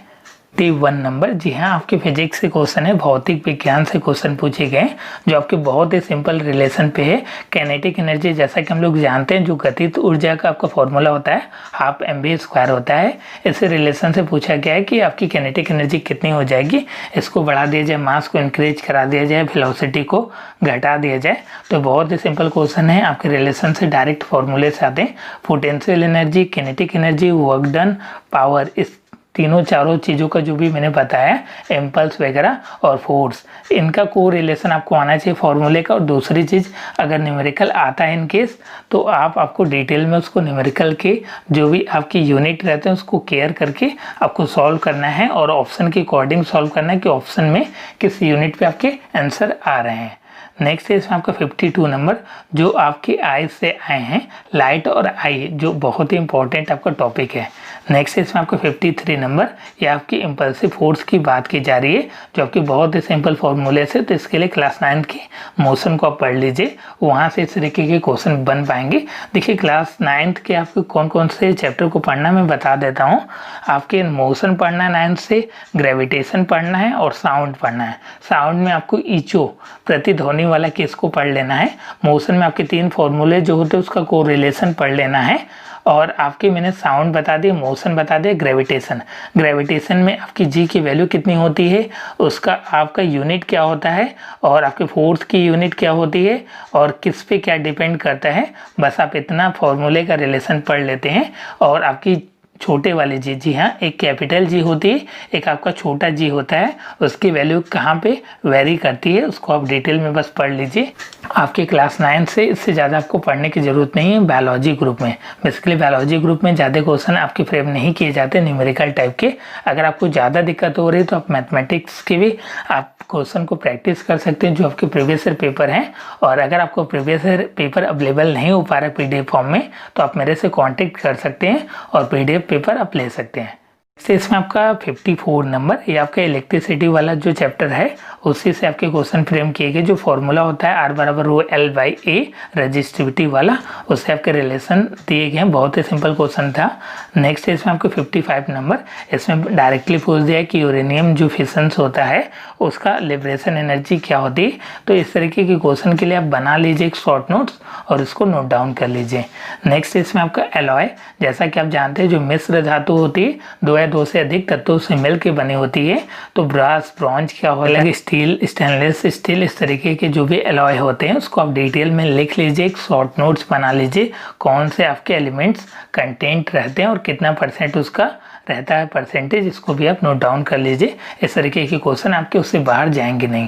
1 नंबर, जी हाँ, आपके फिजिक्स से क्वेश्चन है, भौतिक विज्ञान से क्वेश्चन पूछे गए जो आपके बहुत ही सिंपल रिलेशन पे है। काइनेटिक एनर्जी, जैसा कि हम लोग जानते हैं, जो गतिज ऊर्जा का आपका फॉर्मूला होता है हाफ mv² होता है। इसी रिलेशन से पूछा गया है कि आपकी काइनेटिक एनर्जी कितनी हो जाएगी, इसको बढ़ा दिया जाए, मास को इंक्रीज करा दिया जाए, वेलोसिटी को घटा दिया जाए। तो बहुत ही सिंपल क्वेश्चन है, आपके रिलेशन से डायरेक्ट फॉर्मूले से आते हैं। Potential energy, kinetic energy, work done, power, इस तीनों चारों चीज़ों का जो भी मैंने बताया, इम्पल्स वगैरह और फोर्स, इनका को रिलेशन आपको आना चाहिए फॉर्मूले का। और दूसरी चीज़, अगर न्यूमेरिकल आता है इन केस, तो आपको डिटेल में उसको न्यूमेरिकल के जो भी आपकी यूनिट रहते हैं उसको केयर करके आपको सॉल्व करना है और ऑप्शन के अकॉर्डिंग सॉल्व करना है कि ऑप्शन में किस यूनिट पे आपके आंसर आ रहे हैं। नेक्स्ट है इसमें आपका 52 नंबर, जो आपके आई से आए हैं, लाइट और आई, जो बहुत ही इंपॉर्टेंट आपका टॉपिक है। नेक्स्ट इसमें आपका 53 नंबर, ये आपकी इम्पल्सिव फोर्स की बात की जा रही है, जो आपकी बहुत ही सिंपल फॉर्मूले से, तो इसके लिए क्लास 9 के मोशन को आप पढ़ लीजिए, वहाँ से इस तरीके के क्वेश्चन बन पाएंगे। देखिए क्लास 9 के आपके कौन कौन से चैप्टर को पढ़ना मैं बता देता हूँ। आपके मोशन पढ़ना है 9 से, ग्रेविटेशन पढ़ना है और साउंड पढ़ना है। साउंड में आपको ईचो, प्रतिध्वनि वाला केस को पढ़ लेना है। मोशन में आपके 3 फॉर्मूले जो होते हैं उसका को रिलेशन पढ़ लेना है। और आपके मैंने साउंड बता दिए, मोशन बता दिए, ग्रेविटेशन, ग्रेविटेशन में आपकी जी की वैल्यू कितनी होती है, उसका आपका यूनिट क्या होता है, और आपके फोर्स की यूनिट क्या होती है और किस पे क्या डिपेंड करता है। बस आप इतना फॉर्मूले का रिलेशन पढ़ लेते हैं। और आपकी छोटे वाले जी, जी हाँ, एक कैपिटल जी होती है, एक आपका छोटा जी होता है, उसकी वैल्यू कहाँ पे वेरी करती है उसको आप डिटेल में बस पढ़ लीजिए। आपके क्लास 9 से इससे ज़्यादा आपको पढ़ने की ज़रूरत नहीं है। बायोलॉजी ग्रुप में बेसिकली बायोलॉजी ग्रुप में ज़्यादा क्वेश्चन आपके फ्रेम नहीं किए जाते न्यूमेरिकल टाइप के। अगर आपको ज़्यादा दिक्कत हो रही है तो आप मैथमेटिक्स के भी आप क्वेश्चन को प्रैक्टिस कर सकते हैं जो आपके प्रीवियस ईयर पेपर हैं। और अगर आपको प्रीवियस ईयर पेपर अवेलेबल नहीं हो पा रहा है PDF फॉर्म में, तो आप मेरे से कांटेक्ट कर सकते हैं और PDF पेपर आप ले सकते हैं। इसमें आपका 54 नंबर, ये आपका इलेक्ट्रिसिटी वाला जो चैप्टर है उसी से आपके क्वेश्चन फ्रेम किए गए। जो फॉर्मूला होता है R=ρL/A रजिस्टिविटी वाला, उससे आपके रिलेशन दिए गए हैं। बहुत ही सिंपल क्वेश्चन था। नेक्स्ट इसमें आपको 55 नंबर, इसमें डायरेक्टली पूछ दिया है कि यूरेनियम जो फिशंस होता है उसका लिबरेशन एनर्जी क्या होती है। तो इस तरीके के क्वेश्चन के लिए आप बना लीजिए एक शॉर्ट नोट्स और इसको नोट डाउन कर लीजिए। नेक्स्ट इसमें आपका एलॉय, जैसा कि आप जानते हैं जो मिश्र धातु होती है 2 या 2 से अधिक तत्वों से मिल के बनी होती है। तो ब्रास, ब्रॉन्ज क्या होगा, स्टील, स्टेनलेस स्टील, इस तरीके के जो भी एलॉय होते हैं उसको आप डिटेल में लिख लीजिए, एक शॉर्ट नोट्स बना लीजिए, कौन से आपके एलिमेंट्स कंटेंट रहते हैं और कितना % उसका रहता है परसेंटेज, इसको भी आप नोट डाउन कर लीजिए। इस तरीके के क्वेश्चन आपके उससे बाहर जाएंगे नहीं।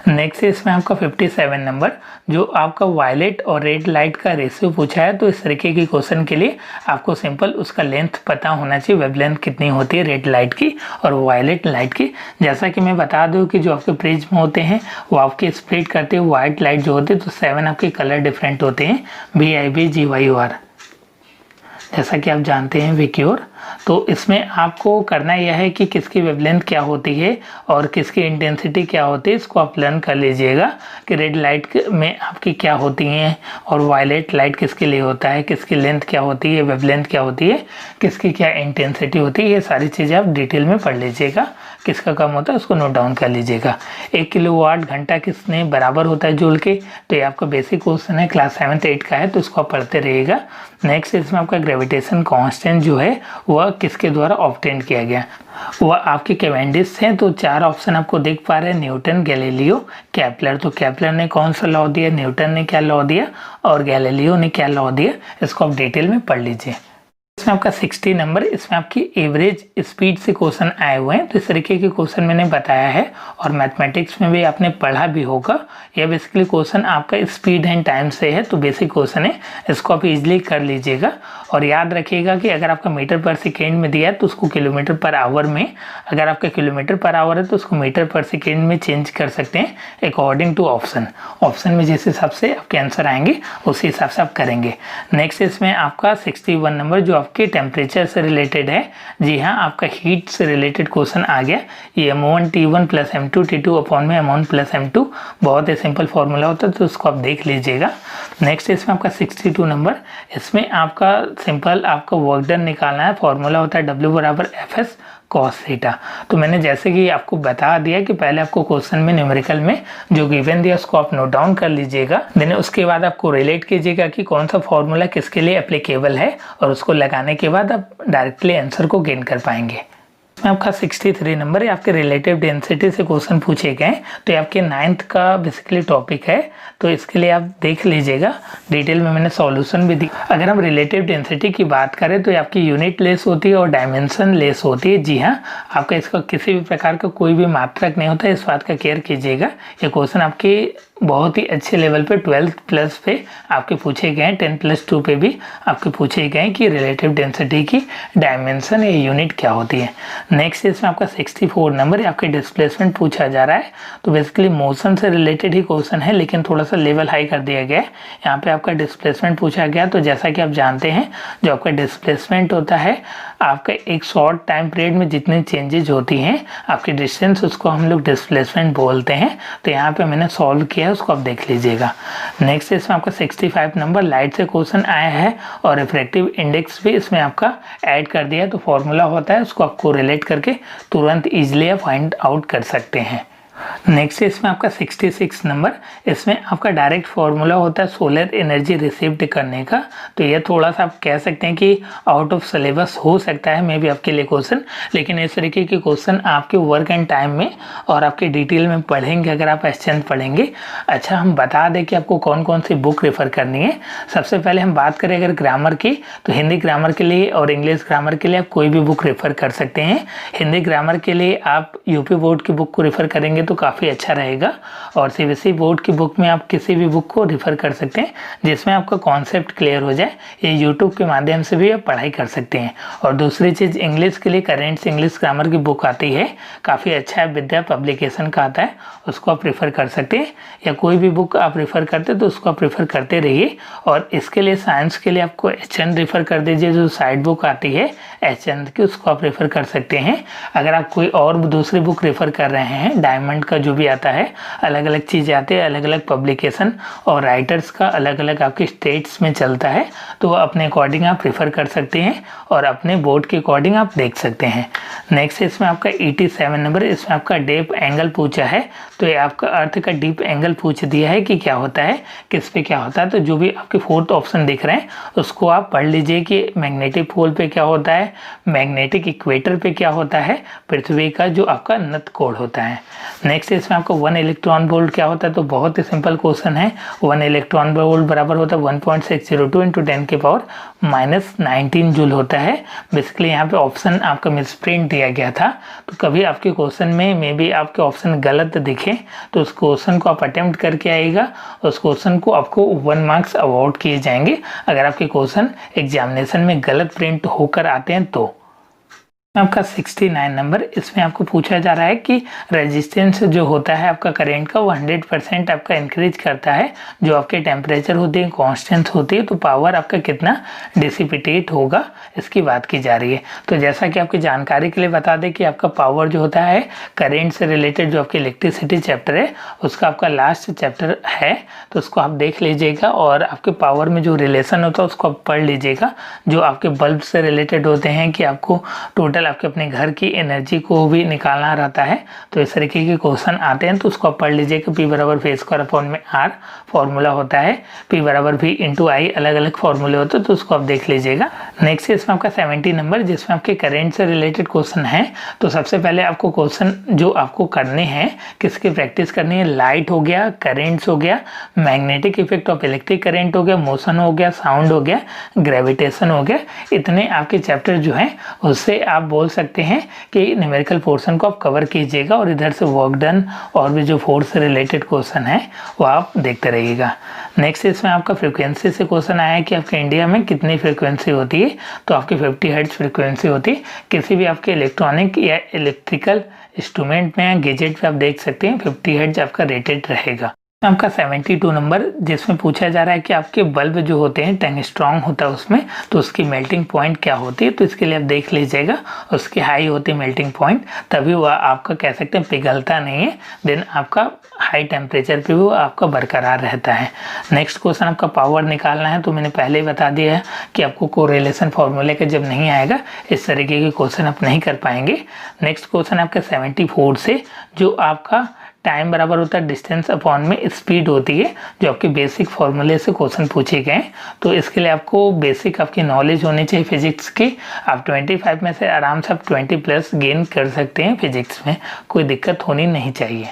नेक्स्ट है इसमें आपका 57 नंबर, जो आपका वायलेट और रेड लाइट का रेशियो पूछा है। तो इस तरीके की क्वेश्चन के लिए आपको सिंपल उसका लेंथ पता होना चाहिए, वेवलेंथ कितनी होती है रेड लाइट की और वायलेट लाइट की। जैसा कि मैं बता दूं कि जो आपके प्रिज्म होते हैं वो आपके स्प्लिट करते हैं वाइट लाइट जो होती है, तो 7 आपके कलर डिफरेंट होते हैं, VIB GYOR, जैसा कि आप जानते हैं विक्योर। तो इसमें आपको करना यह है कि किसकी वेवलेंथ क्या होती है और किसकी इंटेंसिटी क्या होती है, इसको आप लर्न कर लीजिएगा कि रेड लाइट में आपकी क्या होती हैं और वायलेट लाइट किसके लिए होता है, किसकी लेंथ क्या होती है, वेवलेंथ क्या होती है, किसकी क्या इंटेंसिटी होती है। ये सारी चीज़ें आप डिटेल में पढ़ लीजिएगा, किसका कम होता है उसको नोट डाउन कर लीजिएगा। 1 किलोवाट घंटा किसने बराबर होता है जूल के, तो ये आपका बेसिक क्वेश्चन है, क्लास 7th 8th का है, तो इसको आप पढ़ते रहिएगा। नेक्स्ट इसमें आपका ग्रेविटेशन कांस्टेंट जो है वह किसके द्वारा ऑब्टेन किया गया, वह आपके कैवेंडिश हैं। तो 4 ऑप्शन आपको देख पा रहे हैं, न्यूटन, गैलीलियो, केपलर। तो केपलर ने कौन सा लॉ दिया, न्यूटन ने क्या लॉ दिया और गैलीलियो ने क्या लॉ दिया, इसको आप डिटेल में पढ़ लीजिए। इसमें आपका 60 नंबर, इसमें आपकी एवरेज स्पीड से क्वेश्चन आए हुए हैं। तो इस तरीके के क्वेश्चन मैंने बताया है और मैथमेटिक्स में भी आपने पढ़ा भी होगा। यह बेसिकली क्वेश्चन आपका स्पीड एंड टाइम से है, तो बेसिक क्वेश्चन है, इसको आप इजीली कर लीजिएगा। और याद रखिएगा कि अगर आपका मीटर पर सेकेंड में दिया है तो उसको किलोमीटर पर आवर में, अगर आपका किलोमीटर पर आवर है तो उसको मीटर पर सेकेंड में चेंज कर सकते हैं अकॉर्डिंग टू ऑप्शन। ऑप्शन में जिस हिसाब से आपके आंसर आएंगे उसी हिसाब से आप करेंगे। नेक्स्ट इसमें आपका 61 नंबर जो आपके टेम्परेचर से रिलेटेड है। जी हाँ, आपका हीट से रिलेटेड क्वेश्चन आ गया। ये M1 T1 plus M2 T2 upon में M1 प्लस M2, बहुत ही सिंपल फॉर्मूला होता है, तो उसको आप देख लीजिएगा। नेक्स्ट इसमें आपका 62 नंबर, इसमें आपका सिंपल आपका वर्क डन निकालना है। फॉर्मूला होता है W बराबर FS cos थीटा। तो मैंने जैसे कि आपको बता दिया कि पहले आपको क्वेश्चन में न्यूमेरिकल में जो गिवन दिया उसको आप नोट डाउन कर लीजिएगा, देन उसके बाद आपको रिलेट कीजिएगा कि कौन सा फॉर्मूला किसके लिए एप्लीकेबल है और उसको लगाने के बाद आप डायरेक्टली आंसर को गेन कर पाएंगे। इसमें आपका 63 नंबर है, आपके रिलेटिव डेंसिटी से क्वेश्चन पूछे गए। तो ये आपके 9th का बेसिकली टॉपिक है, तो इसके लिए आप देख लीजिएगा, डिटेल में मैंने सॉल्यूशन भी दी। अगर हम रिलेटिव डेंसिटी की बात करें तो ये आपकी यूनिट लेस होती है और डायमेंशन लेस होती है। जी हाँ, आपका इसका किसी भी प्रकार का कोई भी मात्रक नहीं होता है, इस बात का केयर कीजिएगा। ये क्वेश्चन आपके बहुत ही अच्छे लेवल पे 12th प्लस पे आपके पूछे गए हैं, 10+2 पे भी आपके पूछे गए हैं कि रिलेटिव डेंसिटी की डायमेंशन या यूनिट क्या होती है। नेक्स्ट इसमें आपका 64 नंबर, आपके डिस्प्लेसमेंट पूछा जा रहा है। तो बेसिकली मोशन से रिलेटेड ही क्वेश्चन है, लेकिन थोड़ा सा लेवल हाई कर दिया गया है। यहाँ पे आपका डिस्प्लेसमेंट पूछा गया। तो जैसा कि आप जानते हैं, जो आपका डिस्प्लेसमेंट होता है, आपका एक शॉर्ट टाइम पीरियड में जितनी चेंजेज होती हैं आपकी डिस्टेंस, उसको हम लोग डिस्प्लेसमेंट बोलते हैं। तो यहाँ पे मैंने सॉल्व किया है, उसको आप देख लीजिएगा। नेक्स्ट इसमें आपका 65 नंबर, लाइट से क्वेश्चन आया है और रिफ्रैक्टिव इंडेक्स भी इसमें आपका ऐड कर दिया है। तो फॉर्मूला होता है, उसको आपको रिलेट करके तुरंत ईजिली आप फाइंड आउट कर सकते हैं। नेक्स्ट इसमें आपका 66 नंबर, इसमें आपका डायरेक्ट फॉर्मूला होता है सोलर एनर्जी रिसीव्ड करने का। तो ये थोड़ा सा आप कह सकते हैं कि आउट ऑफ सिलेबस हो सकता है मे बी आपके लिए क्वेश्चन, लेकिन इस तरीके के क्वेश्चन आपके वर्क एंड टाइम में और आपके डिटेल में पढ़ेंगे अगर आप एक्सचेंज पढ़ेंगे। अच्छा, हम बता दें कि आपको कौन कौन सी बुक रेफर करनी है। सबसे पहले हम बात करें अगर ग्रामर की, तो हिंदी ग्रामर के लिए और इंग्लिश ग्रामर के लिए आप कोई भी बुक रेफर कर सकते हैं। हिंदी ग्रामर के लिए आप यूपी बोर्ड की बुक को रेफर करेंगे तो काफ़ी अच्छा रहेगा, और सीबीएसई बोर्ड की बुक में आप किसी भी बुक को रेफर कर सकते हैं जिसमें आपका कॉन्सेप्ट क्लियर हो जाए। ये यूट्यूब के माध्यम से भी आप पढ़ाई कर सकते हैं। और दूसरी चीज़, इंग्लिश के लिए करेंट्स इंग्लिश ग्रामर की बुक आती है, काफ़ी अच्छा है, विद्या पब्लिकेशन का आता है, उसको आप रेफ़र कर सकते हैं। या कोई भी बुक आप रेफ़र करते हैं तो उसको आप रेफ़र करते रहिए। और इसके लिए साइंस के लिए आपको HN रेफ़र कर दीजिए, जो साइड बुक आती है HN की, उसको आप रेफ़र कर सकते हैं। अगर आप कोई और दूसरी बुक रेफ़र कर रहे हैं, डायमंड का जो भी आता है, अलग अलग चीज़ें आती है, अलग अलग पब्लिकेशन और राइटर्स का अलग अलग आपके स्टेट्स में चलता है, तो अपने अकॉर्डिंग आप रेफ़र कर सकते हैं और अपने बोर्ड के अकॉर्डिंग आप देख सकते हैं। नेक्स्ट इसमें आपका 87 नंबर, इसमें आपका डीप एंगल पूछा है। तो ये आपका अर्थ का डीप एंगल पूछ दिया है कि क्या होता है, किस पे क्या होता है। तो जो भी आपके 4th ऑप्शन दिख रहे हैं उसको आप पढ़ लीजिए कि मैग्नेटिक पोल पे क्या होता है, मैग्नेटिक इक्वेटर पे क्या होता है, पृथ्वी का जो आपका नॉर्थ पोल होता है। नेक्स्ट इसमें आपको 1 इलेक्ट्रॉन वोल्ट क्या होता है, तो बहुत ही सिंपल क्वेश्चन है। 1 इलेक्ट्रॉन वोल्ट बराबर होता है 1.602 इंटू 10 के पावर -19 जूल होता है। बेसिकली यहाँ पे ऑप्शन आपका मिसप्रिंट दिया गया था, तो कभी आपके क्वेश्चन में मे बी आपके ऑप्शन गलत दिखे तो उस क्वेश्चन को आप अटेम्प्ट करके आइएगा, उस क्वेश्चन को आपको 1 मार्क्स अवार्ड किए जाएंगे अगर आपके क्वेश्चन एग्जामिनेशन में गलत प्रिंट होकर आते हैं तो। आपका 69 नंबर, इसमें आपको पूछा जा रहा है कि रेजिस्टेंस जो होता है आपका करंट का वो 100% आपका इंक्रीज करता है, जो आपके टेम्परेचर होती है कांस्टेंट होती है, तो पावर आपका कितना डिसिपिटेट होगा इसकी बात की जा रही है। तो जैसा कि आपकी जानकारी के लिए बता दें कि आपका पावर जो होता है करेंट से रिलेटेड जो आपकी इलेक्ट्रिसिटी चैप्टर है उसका आपका लास्ट चैप्टर है, तो उसको आप देख लीजिएगा और आपके पावर में जो रिलेशन होता है उसको आप पढ़ लीजिएगा। जो आपके बल्ब से रिलेटेड होते हैं कि आपको टोटल आपके अपने घर की एनर्जी को भी निकालना रहता है, तो इस तरीके के क्वेश्चन आते हैं, तो उसको आप पढ़ लीजिएगा। P बराबर V स्क्वायर अपॉन में R फॉर्मूला होता है, P बराबर V इंटू आई अलग अलग फॉर्मूले होते हैं, तो उसको आप देख लीजिएगा। नेक्स्ट इसमें आपका 70 नंबर, जिसमें आपके करेंट से रिलेटेड क्वेश्चन है। तो सबसे पहले आपको क्वेश्चन जो आपको करने हैं किसकी प्रैक्टिस करनी है, लाइट हो गया, करेंट्स हो गया, magnetic effect of electric current हो गया, मोशन हो गया, साउंड हो गया, ग्रेविटेशन हो गया, इतने आपके चैप्टर जो हैं उससे आप बोल सकते हैं कि न्यूमेरिकल पोर्शन को आप कवर कीजिएगा और इधर से वर्क डन और भी जो फोर्स से रिलेटेड क्वेश्चन है वो आप देखते रहिएगा। नेक्स्ट इसमें आपका फ्रीक्वेंसी से क्वेश्चन आया है कि आपके इंडिया में कितनी फ्रीक्वेंसी होती है, तो आपकी 50 हर्ट्ज फ्रीक्वेंसी होती है। किसी भी आपके इलेक्ट्रॉनिक या इलेक्ट्रिकल इंस्ट्रूमेंट में या गैजेट पे आप देख सकते हैं 50 हर्ट्ज आपका रेटेड रहेगा। आपका 72 नंबर, जिसमें पूछा जा रहा है कि आपके बल्ब जो होते हैं टंगस्ट्रॉन होता है उसमें, तो उसकी मेल्टिंग पॉइंट क्या होती है, तो इसके लिए आप देख लीजिएगा। उसकी हाई होती है मेल्टिंग पॉइंट, तभी वह आपका कह सकते हैं पिघलता नहीं है, देन आपका हाई टेम्परेचर पे वो आपका बरकरार रहता है। नेक्स्ट क्वेश्चन आपका पावर निकालना है, तो मैंने पहले ही बता दिया है कि आपको कोरिलेशन फॉर्मूले का जब नहीं आएगा इस तरीके के क्वेश्चन आप नहीं कर पाएंगे। नेक्स्ट क्वेश्चन आपका 74 से जो आपका टाइम बराबर होता है डिस्टेंस अपॉन में स्पीड होती है, जो आपके बेसिक फॉर्मूले से क्वेश्चन पूछे गए। तो इसके लिए आपको बेसिक आपकी नॉलेज होनी चाहिए फिजिक्स की। आप 25 में से आराम से आप 20+ गेन कर सकते हैं, फिजिक्स में कोई दिक्कत होनी नहीं चाहिए।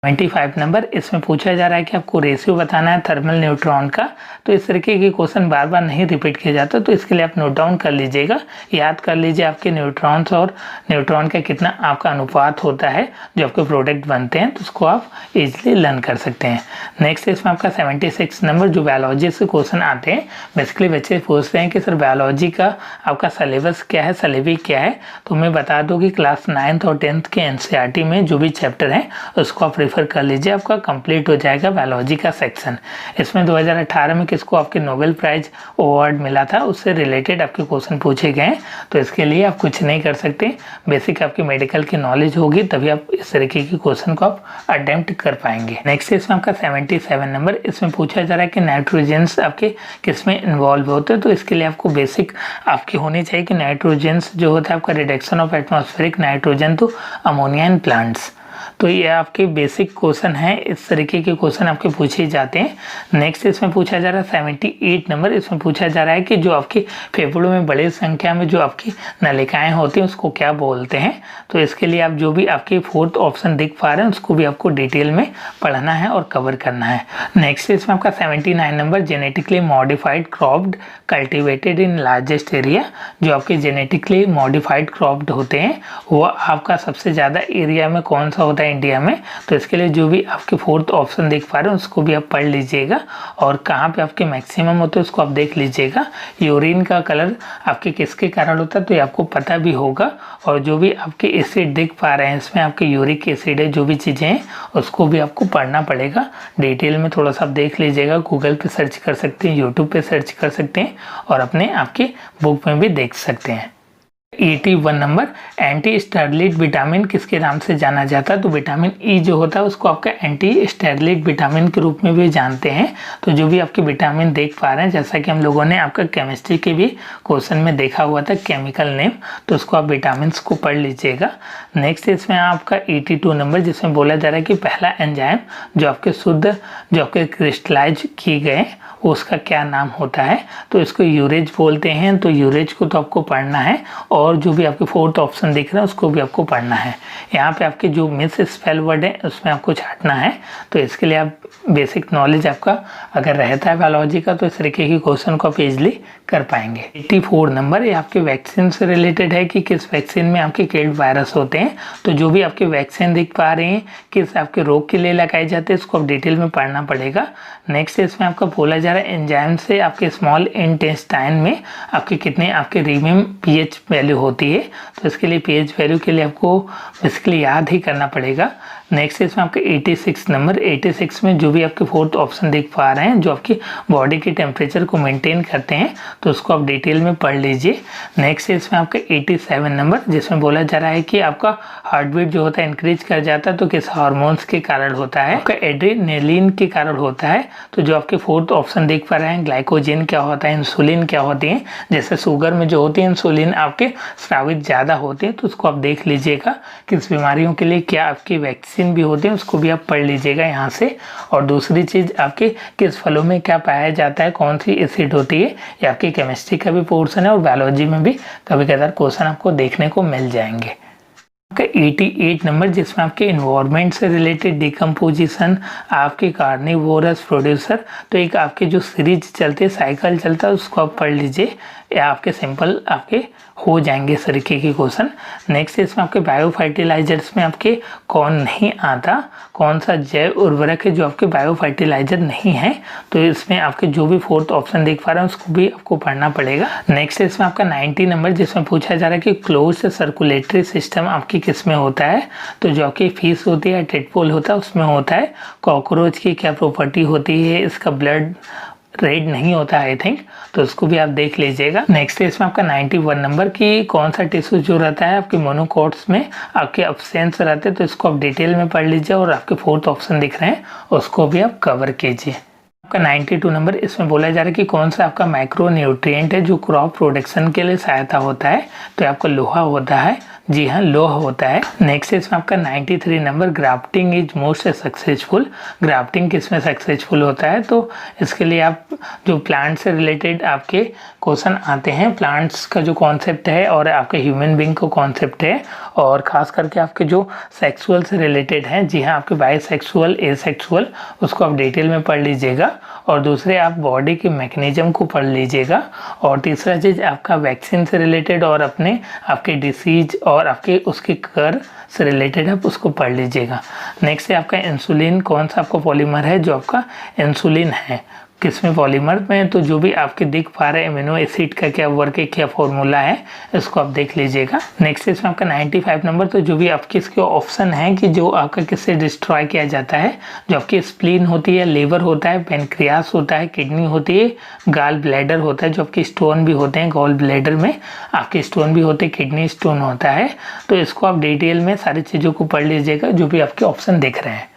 25 नंबर, इसमें पूछा जा रहा है कि आपको रेशियो बताना है थर्मल न्यूट्रॉन का, तो इस तरीके के क्वेश्चन बार बार नहीं रिपीट किया जाता, तो इसके लिए आप नोट डाउन कर लीजिएगा, याद कर लीजिए आपके न्यूट्रॉन्स और न्यूट्रॉन का कितना आपका अनुपात होता है जो आपके प्रोडक्ट बनते हैं, तो उसको आप इजीली लर्न कर सकते हैं। नेक्स्ट इसमें आपका 76 नंबर, जो बायोलॉजी से क्वेश्चन आते हैं। बेसिकली बच्चे पूछते हैं कि सर बायोलॉजी का आपका सिलेबस क्या है, सिलेबस क्या है, तो मैं बता दूँ कि क्लास 9th और 10th के NCERT में जो भी चैप्टर हैं उसको आप रेफर कर लीजिए, आपका कंप्लीट हो जाएगा बायोलॉजी का सेक्शन। इसमें 2018 में किसको आपके नोबेल प्राइज अवार्ड मिला था, उससे रिलेटेड आपके क्वेश्चन पूछे गए, तो इसके लिए आप कुछ नहीं कर सकते, बेसिक आपकी मेडिकल की नॉलेज होगी तभी आप इस तरीके के क्वेश्चन को आप अटेम्प्ट कर पाएंगे। नेक्स्ट इसमें आपका 77 नंबर, इसमें पूछा जा रहा है कि नाइट्रोजन्स आपके किस में इन्वॉल्व होते हैं, तो इसके लिए आपको बेसिक आपकी होनी चाहिए कि नाइट्रोजन्स जो होता है आपका reduction of atmospheric nitrogen to ammonia in plants, तो ये आपके बेसिक क्वेश्चन है, इस तरीके के क्वेश्चन आपके पूछे जाते हैं। नेक्स्ट इसमें पूछा जा रहा है 78 नंबर, इसमें पूछा जा रहा है कि जो आपके फेफड़ों में बड़ी संख्या में जो आपकी नलिकाएं होती हैं उसको क्या बोलते हैं, तो इसके लिए आप जो भी आपके 4th ऑप्शन दिख पा रहे हैं उसको भी आपको डिटेल में पढ़ना है और कवर करना है। नेक्स्ट इसमें आपका 79 number, genetically modified cropped cultivated in largest area, जो आपके जेनेटिकली मॉडिफाइड क्रॉप्ड होते हैं वो आपका सबसे ज़्यादा एरिया में कौन सा होता है इंडिया में, तो इसके लिए जो भी आपके 4th ऑप्शन देख पा रहे हैं उसको भी आप पढ़ लीजिएगा और कहाँ पे आपके मैक्सिमम होते हैं उसको आप देख लीजिएगा। यूरिन का कलर आपके किसके कारण होता है तो ये आपको पता भी होगा, और जो भी आपके एसिड देख पा रहे हैं इसमें आपके यूरिक एसिड है, जो भी चीज़ें हैं उसको भी आपको पढ़ना पड़ेगा डिटेल में, थोड़ा सा आप देख लीजिएगा, गूगल पे सर्च कर सकते हैं, यूट्यूब पे सर्च कर सकते हैं और अपने आपके बुक में भी देख सकते हैं। 81 नंबर, एंटी स्टेरलिट विटामिन किसके नाम से जाना जाता है, तो विटामिन ई जो होता है उसको आपका एंटी स्टेरलिट विटामिन के रूप में भी जानते हैं। तो जो भी आपके विटामिन देख पा रहे हैं, जैसा कि हम लोगों ने आपका केमिस्ट्री के भी क्वेश्चन में देखा हुआ था केमिकल नेम, तो उसको आप विटामिन को पढ़ लीजिएगा। नेक्स्ट इसमें आपका 82 नंबर, जिसमें बोला जा रहा है कि पहला एंजाइम जो आपके शुद्ध जो आपके क्रिस्टलाइज किए गए उसका क्या नाम होता है, तो इसको यूरेज बोलते हैं, तो यूरेज को तो आपको पढ़ना है। और और जो भी आपके फोर्थ ऑप्शन दिख रहा है उसको भी आपको पढ़ना है। यहाँ पे आपके जो मिस स्पेल वर्ड है उसमें आपको छांटना है। तो इसके लिए आप बेसिक नॉलेज आपका अगर रहता है बायोलॉजी का तो इस तरीके की क्वेश्चन को आप इजली कर पाएंगे। 84 नंबर ये आपके वैक्सीन से रिलेटेड है कि किस वैक्सीन में आपके किल्ड वायरस होते हैं। तो जो भी आपके वैक्सीन दिख पा रहे हैं किस आपके रोग के लिए लगाए जाते हैं इसको आप डिटेल में पढ़ना पड़ेगा। नेक्स्ट इसमें आपका बोला जा रहा है एंजाइम से आपके स्मॉल इंटेस्टाइन में आपके कितने आपके रीमिम पीएच वैल्यू होती है। तो इसके लिए पीएच वैल्यू के लिए आपको बेसिकली याद ही करना पड़ेगा। नेक्स्ट इसमें आपके 86 नंबर 86 में जो भी आपके फोर्थ ऑप्शन देख पा रहे हैं जो आपकी बॉडी के टेम्परेचर को मेंटेन करते हैं तो उसको आप डिटेल में पढ़ लीजिए। नेक्स्ट इसमें आपका 87 नंबर जिसमें बोला जा रहा है कि आपका हार्ट बीट जो होता है इंक्रीज कर जाता है तो किस हार्मोन्स के कारण होता है। आपका एड्रेनलिन के कारण होता है। तो जो आपके फोर्थ ऑप्शन देख पा रहे हैं ग्लाइकोजन क्या होता है, इंसुलिन क्या होती है। जैसे शुगर में जो होती है इंसुलिन आपके स्रावित ज़्यादा होते हैं तो उसको आप देख लीजिएगा। किस बीमारियों के लिए क्या आपकी वैक्सीन भी होती है उसको भी आप पढ़ लीजिएगा यहाँ से। और दूसरी चीज़ आपके किस फलों में क्या पाया जाता है, कौन सी एसिड होती है, ये आपकी केमिस्ट्री का भी पोर्शन है और बायोलॉजी में भी कभी कभार क्वेश्चन आपको देखने को मिल जाएंगे। आपका 88 नंबर जिसमें आपके इन्वायरमेंट से रिलेटेड डिकम्पोजिशन आपके कार्निवोरस प्रोड्यूसर। तो एक आपके जो सीरीज चलते साइकिल चलता है उसको आप पढ़ लीजिए या आपके सिंपल आपके हो जाएंगे इस तरीके के क्वेश्चन। नेक्स्ट इसमें आपके बायो फर्टिलाइजर्स में आपके कौन नहीं आता, कौन सा जैव उर्वरक है जो आपके बायो फर्टिलाइजर नहीं है। तो इसमें आपके जो भी फोर्थ ऑप्शन देख पा रहे हैं उसको भी आपको पढ़ना पड़ेगा। नेक्स्ट इसमें आपका 90 नंबर जिसमें पूछा जा रहा है कि क्लोज सर्कुलेटरी सिस्टम आपकी किस में होता है। तो जो आपकी फीस होती है टेडपोल होता है उसमें होता है। कॉकरोच की क्या प्रॉपर्टी होती है, इसका ब्लड रेड नहीं होता आई थिंक, तो उसको भी आप देख लीजिएगा। नेक्स्ट इसमें आपका 91 नंबर की कौन सा टिश्यू जो रहता है आपके मोनोकॉट्स में आपके अब्सेंस रहते हैं तो इसको आप डिटेल में पढ़ लीजिए और आपके फोर्थ ऑप्शन दिख रहे हैं उसको भी आप कवर कीजिए। आपका 92 नंबर इसमें बोला जा रहा है कि कौन सा आपका माइक्रो न्यूट्रिएंट है जो क्रॉप प्रोडक्शन के लिए सहायता होता है। तो आपका लोहा होता है, जी हाँ लोहा होता है। नेक्स्ट इसमें आपका 93 number grafting is most successful. Grafting किसमें सक्सेसफुल होता है तो इसके लिए आप जो प्लांट से रिलेटेड आपके क्वेश्चन आते हैं, प्लांट्स का जो कॉन्सेप्ट है और आपके ह्यूमन बींग का कॉन्सेप्ट है और ख़ास करके आपके जो सेक्सुअल से रिलेटेड हैं, जी हाँ आपके बाइसेक्सुअल एसेक्सुअल उसको आप डिटेल में पढ़ लीजिएगा। और दूसरे आप बॉडी के मैकेनिज्म को पढ़ लीजिएगा। और तीसरा चीज़ आपका वैक्सीन से रिलेटेड और अपने आपके डिसीज और आपके उसके कर से रिलेटेड आप उसको पढ़ लीजिएगा। नेक्स्ट है आपका इंसुलिन कौन सा आपका पॉलीमर है जो आपका इंसुलिन है किसमें पॉलीमर में। तो जो भी आपके दिख पा रहे हैं अमीनो एसिड का क्या वर्क है क्या फॉर्मूला है इसको आप देख लीजिएगा। नेक्स्ट इसमें आपका 95 नंबर तो जो भी आपके इसके ऑप्शन है कि जो आपका किससे डिस्ट्रॉय किया जाता है। जो आपकी स्प्लीन होती है, लेवर होता है, पेनक्रियास होता है, किडनी होती है, गाल ब्लैडर होता है, जो आपके स्टोन भी होते हैं गॉल ब्लैडर में आपके स्टोन भी होते हैं, किडनी स्टोन होता है। तो इसको आप डिटेल में सारी चीज़ों को पढ़ लीजिएगा जो भी आपके ऑप्शन दिख रहे हैं।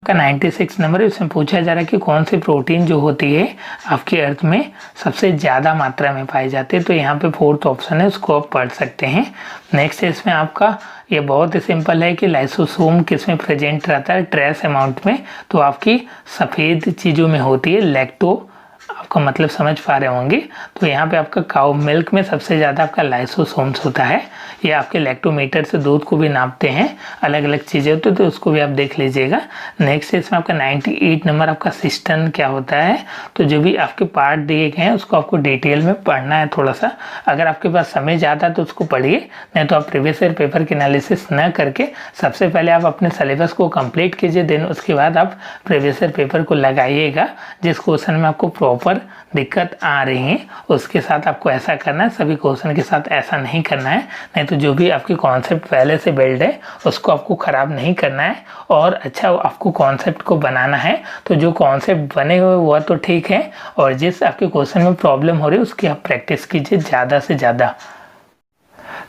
का 96 नंबर है इसमें पूछा जा रहा है कि कौन सी प्रोटीन जो होती है आपके अर्थ में सबसे ज़्यादा मात्रा में पाई जाती है। तो यहाँ पे फोर्थ ऑप्शन है उसको आप पढ़ सकते हैं। नेक्स्ट है इसमें आपका ये बहुत ही सिंपल है कि लाइसोसोम किस में प्रेजेंट रहता है ट्रेस अमाउंट में। तो आपकी सफ़ेद चीज़ों में होती है लैक्टो, आपका मतलब समझ पा रहे होंगे। तो यहाँ पे आपका काउ मिल्क में सबसे ज़्यादा आपका लाइसोसोम्स होता है। ये आपके लैक्टोमीटर से दूध को भी नापते हैं, अलग अलग चीज़ें होती है तो उसको भी आप देख लीजिएगा। नेक्स्ट इसमें आपका 98 नंबर आपका सिस्टम क्या होता है। तो जो भी आपके पार्ट दिए गए हैं उसको आपको डिटेल में पढ़ना है थोड़ा सा। अगर आपके पास समय ज़्यादा है तो उसको पढ़िए, नहीं तो आप प्रीवियस ईयर पेपर की एनालिसिस न करके सबसे पहले आप अपने सिलेबस को कंप्लीट कीजिए, देन उसके बाद आप प्रीवियस ईयर पेपर को लगाइएगा। जिस क्वेश्चन में आपको प्रॉपर दिक्कत आ रही है उसके साथ आपको ऐसा करना है, सभी क्वेश्चन के साथ ऐसा नहीं करना है। नहीं तो जो भी आपके कॉन्सेप्ट पहले से बिल्ड है उसको आपको ख़राब नहीं करना है और अच्छा आपको कॉन्सेप्ट को बनाना है। तो जो कॉन्सेप्ट बने हुए हुआ तो ठीक है और जिस आपके क्वेश्चन में प्रॉब्लम हो रही है उसकी आप प्रैक्टिस कीजिए ज़्यादा से ज़्यादा।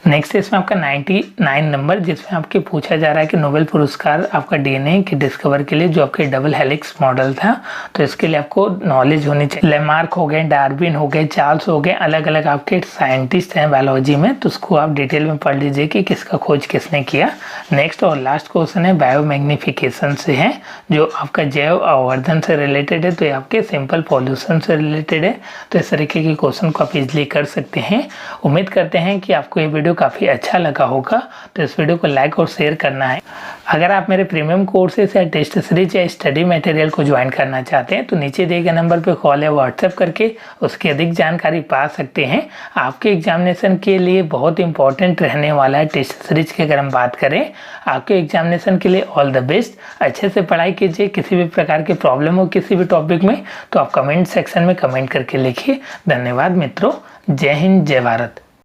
नेक्स्ट है इसमें आपका 99 नंबर, जिसमें आपके पूछा जा रहा है कि नोबेल पुरस्कार आपका डीएनए के डिस्कवर के लिए जो आपके डबल हेलिक्स मॉडल था, तो इसके लिए आपको नॉलेज होनी चाहिए। लेमार्क हो गए, डार्विन हो गए, चार्ल्स हो गए, अलग अलग आपके साइंटिस्ट हैं बायोलॉजी में, तो उसको आप डिटेल में पढ़ लीजिए कि किसका खोज किसने किया। नेक्स्ट और लास्ट क्वेश्चन है बायोमैग्निफिकेशन से है, जो आपका जैव आवर्धन से रिलेटेड है, तो ये आपके सिंपल पॉल्यूशन से रिलेटेड है। तो इस तरीके के क्वेश्चन को आप इजिली कर सकते हैं। उम्मीद करते हैं कि आपको ये वीडियो काफ़ी अच्छा लगा होगा, तो इस वीडियो को लाइक और शेयर करना है। अगर आप मेरे प्रीमियम कोर्सेस या टेस्ट सीरीज या स्टडी मटेरियल को ज्वाइन करना चाहते हैं तो नीचे दिए गए नंबर पर कॉल या व्हाट्सएप करके उसकी अधिक जानकारी पा सकते हैं। आपके एग्जामिनेशन के लिए बहुत इंपॉर्टेंट रहने वाला है टेस्ट सीरीज की अगर हम बात करें। आपके एग्जामिनेशन के लिए ऑल द बेस्ट। अच्छे से पढ़ाई कीजिए। किसी भी प्रकार की प्रॉब्लम हो किसी भी टॉपिक में तो आप कमेंट सेक्शन में कमेंट करके लिखिए। धन्यवाद मित्रों। जय हिंद, जय भारत।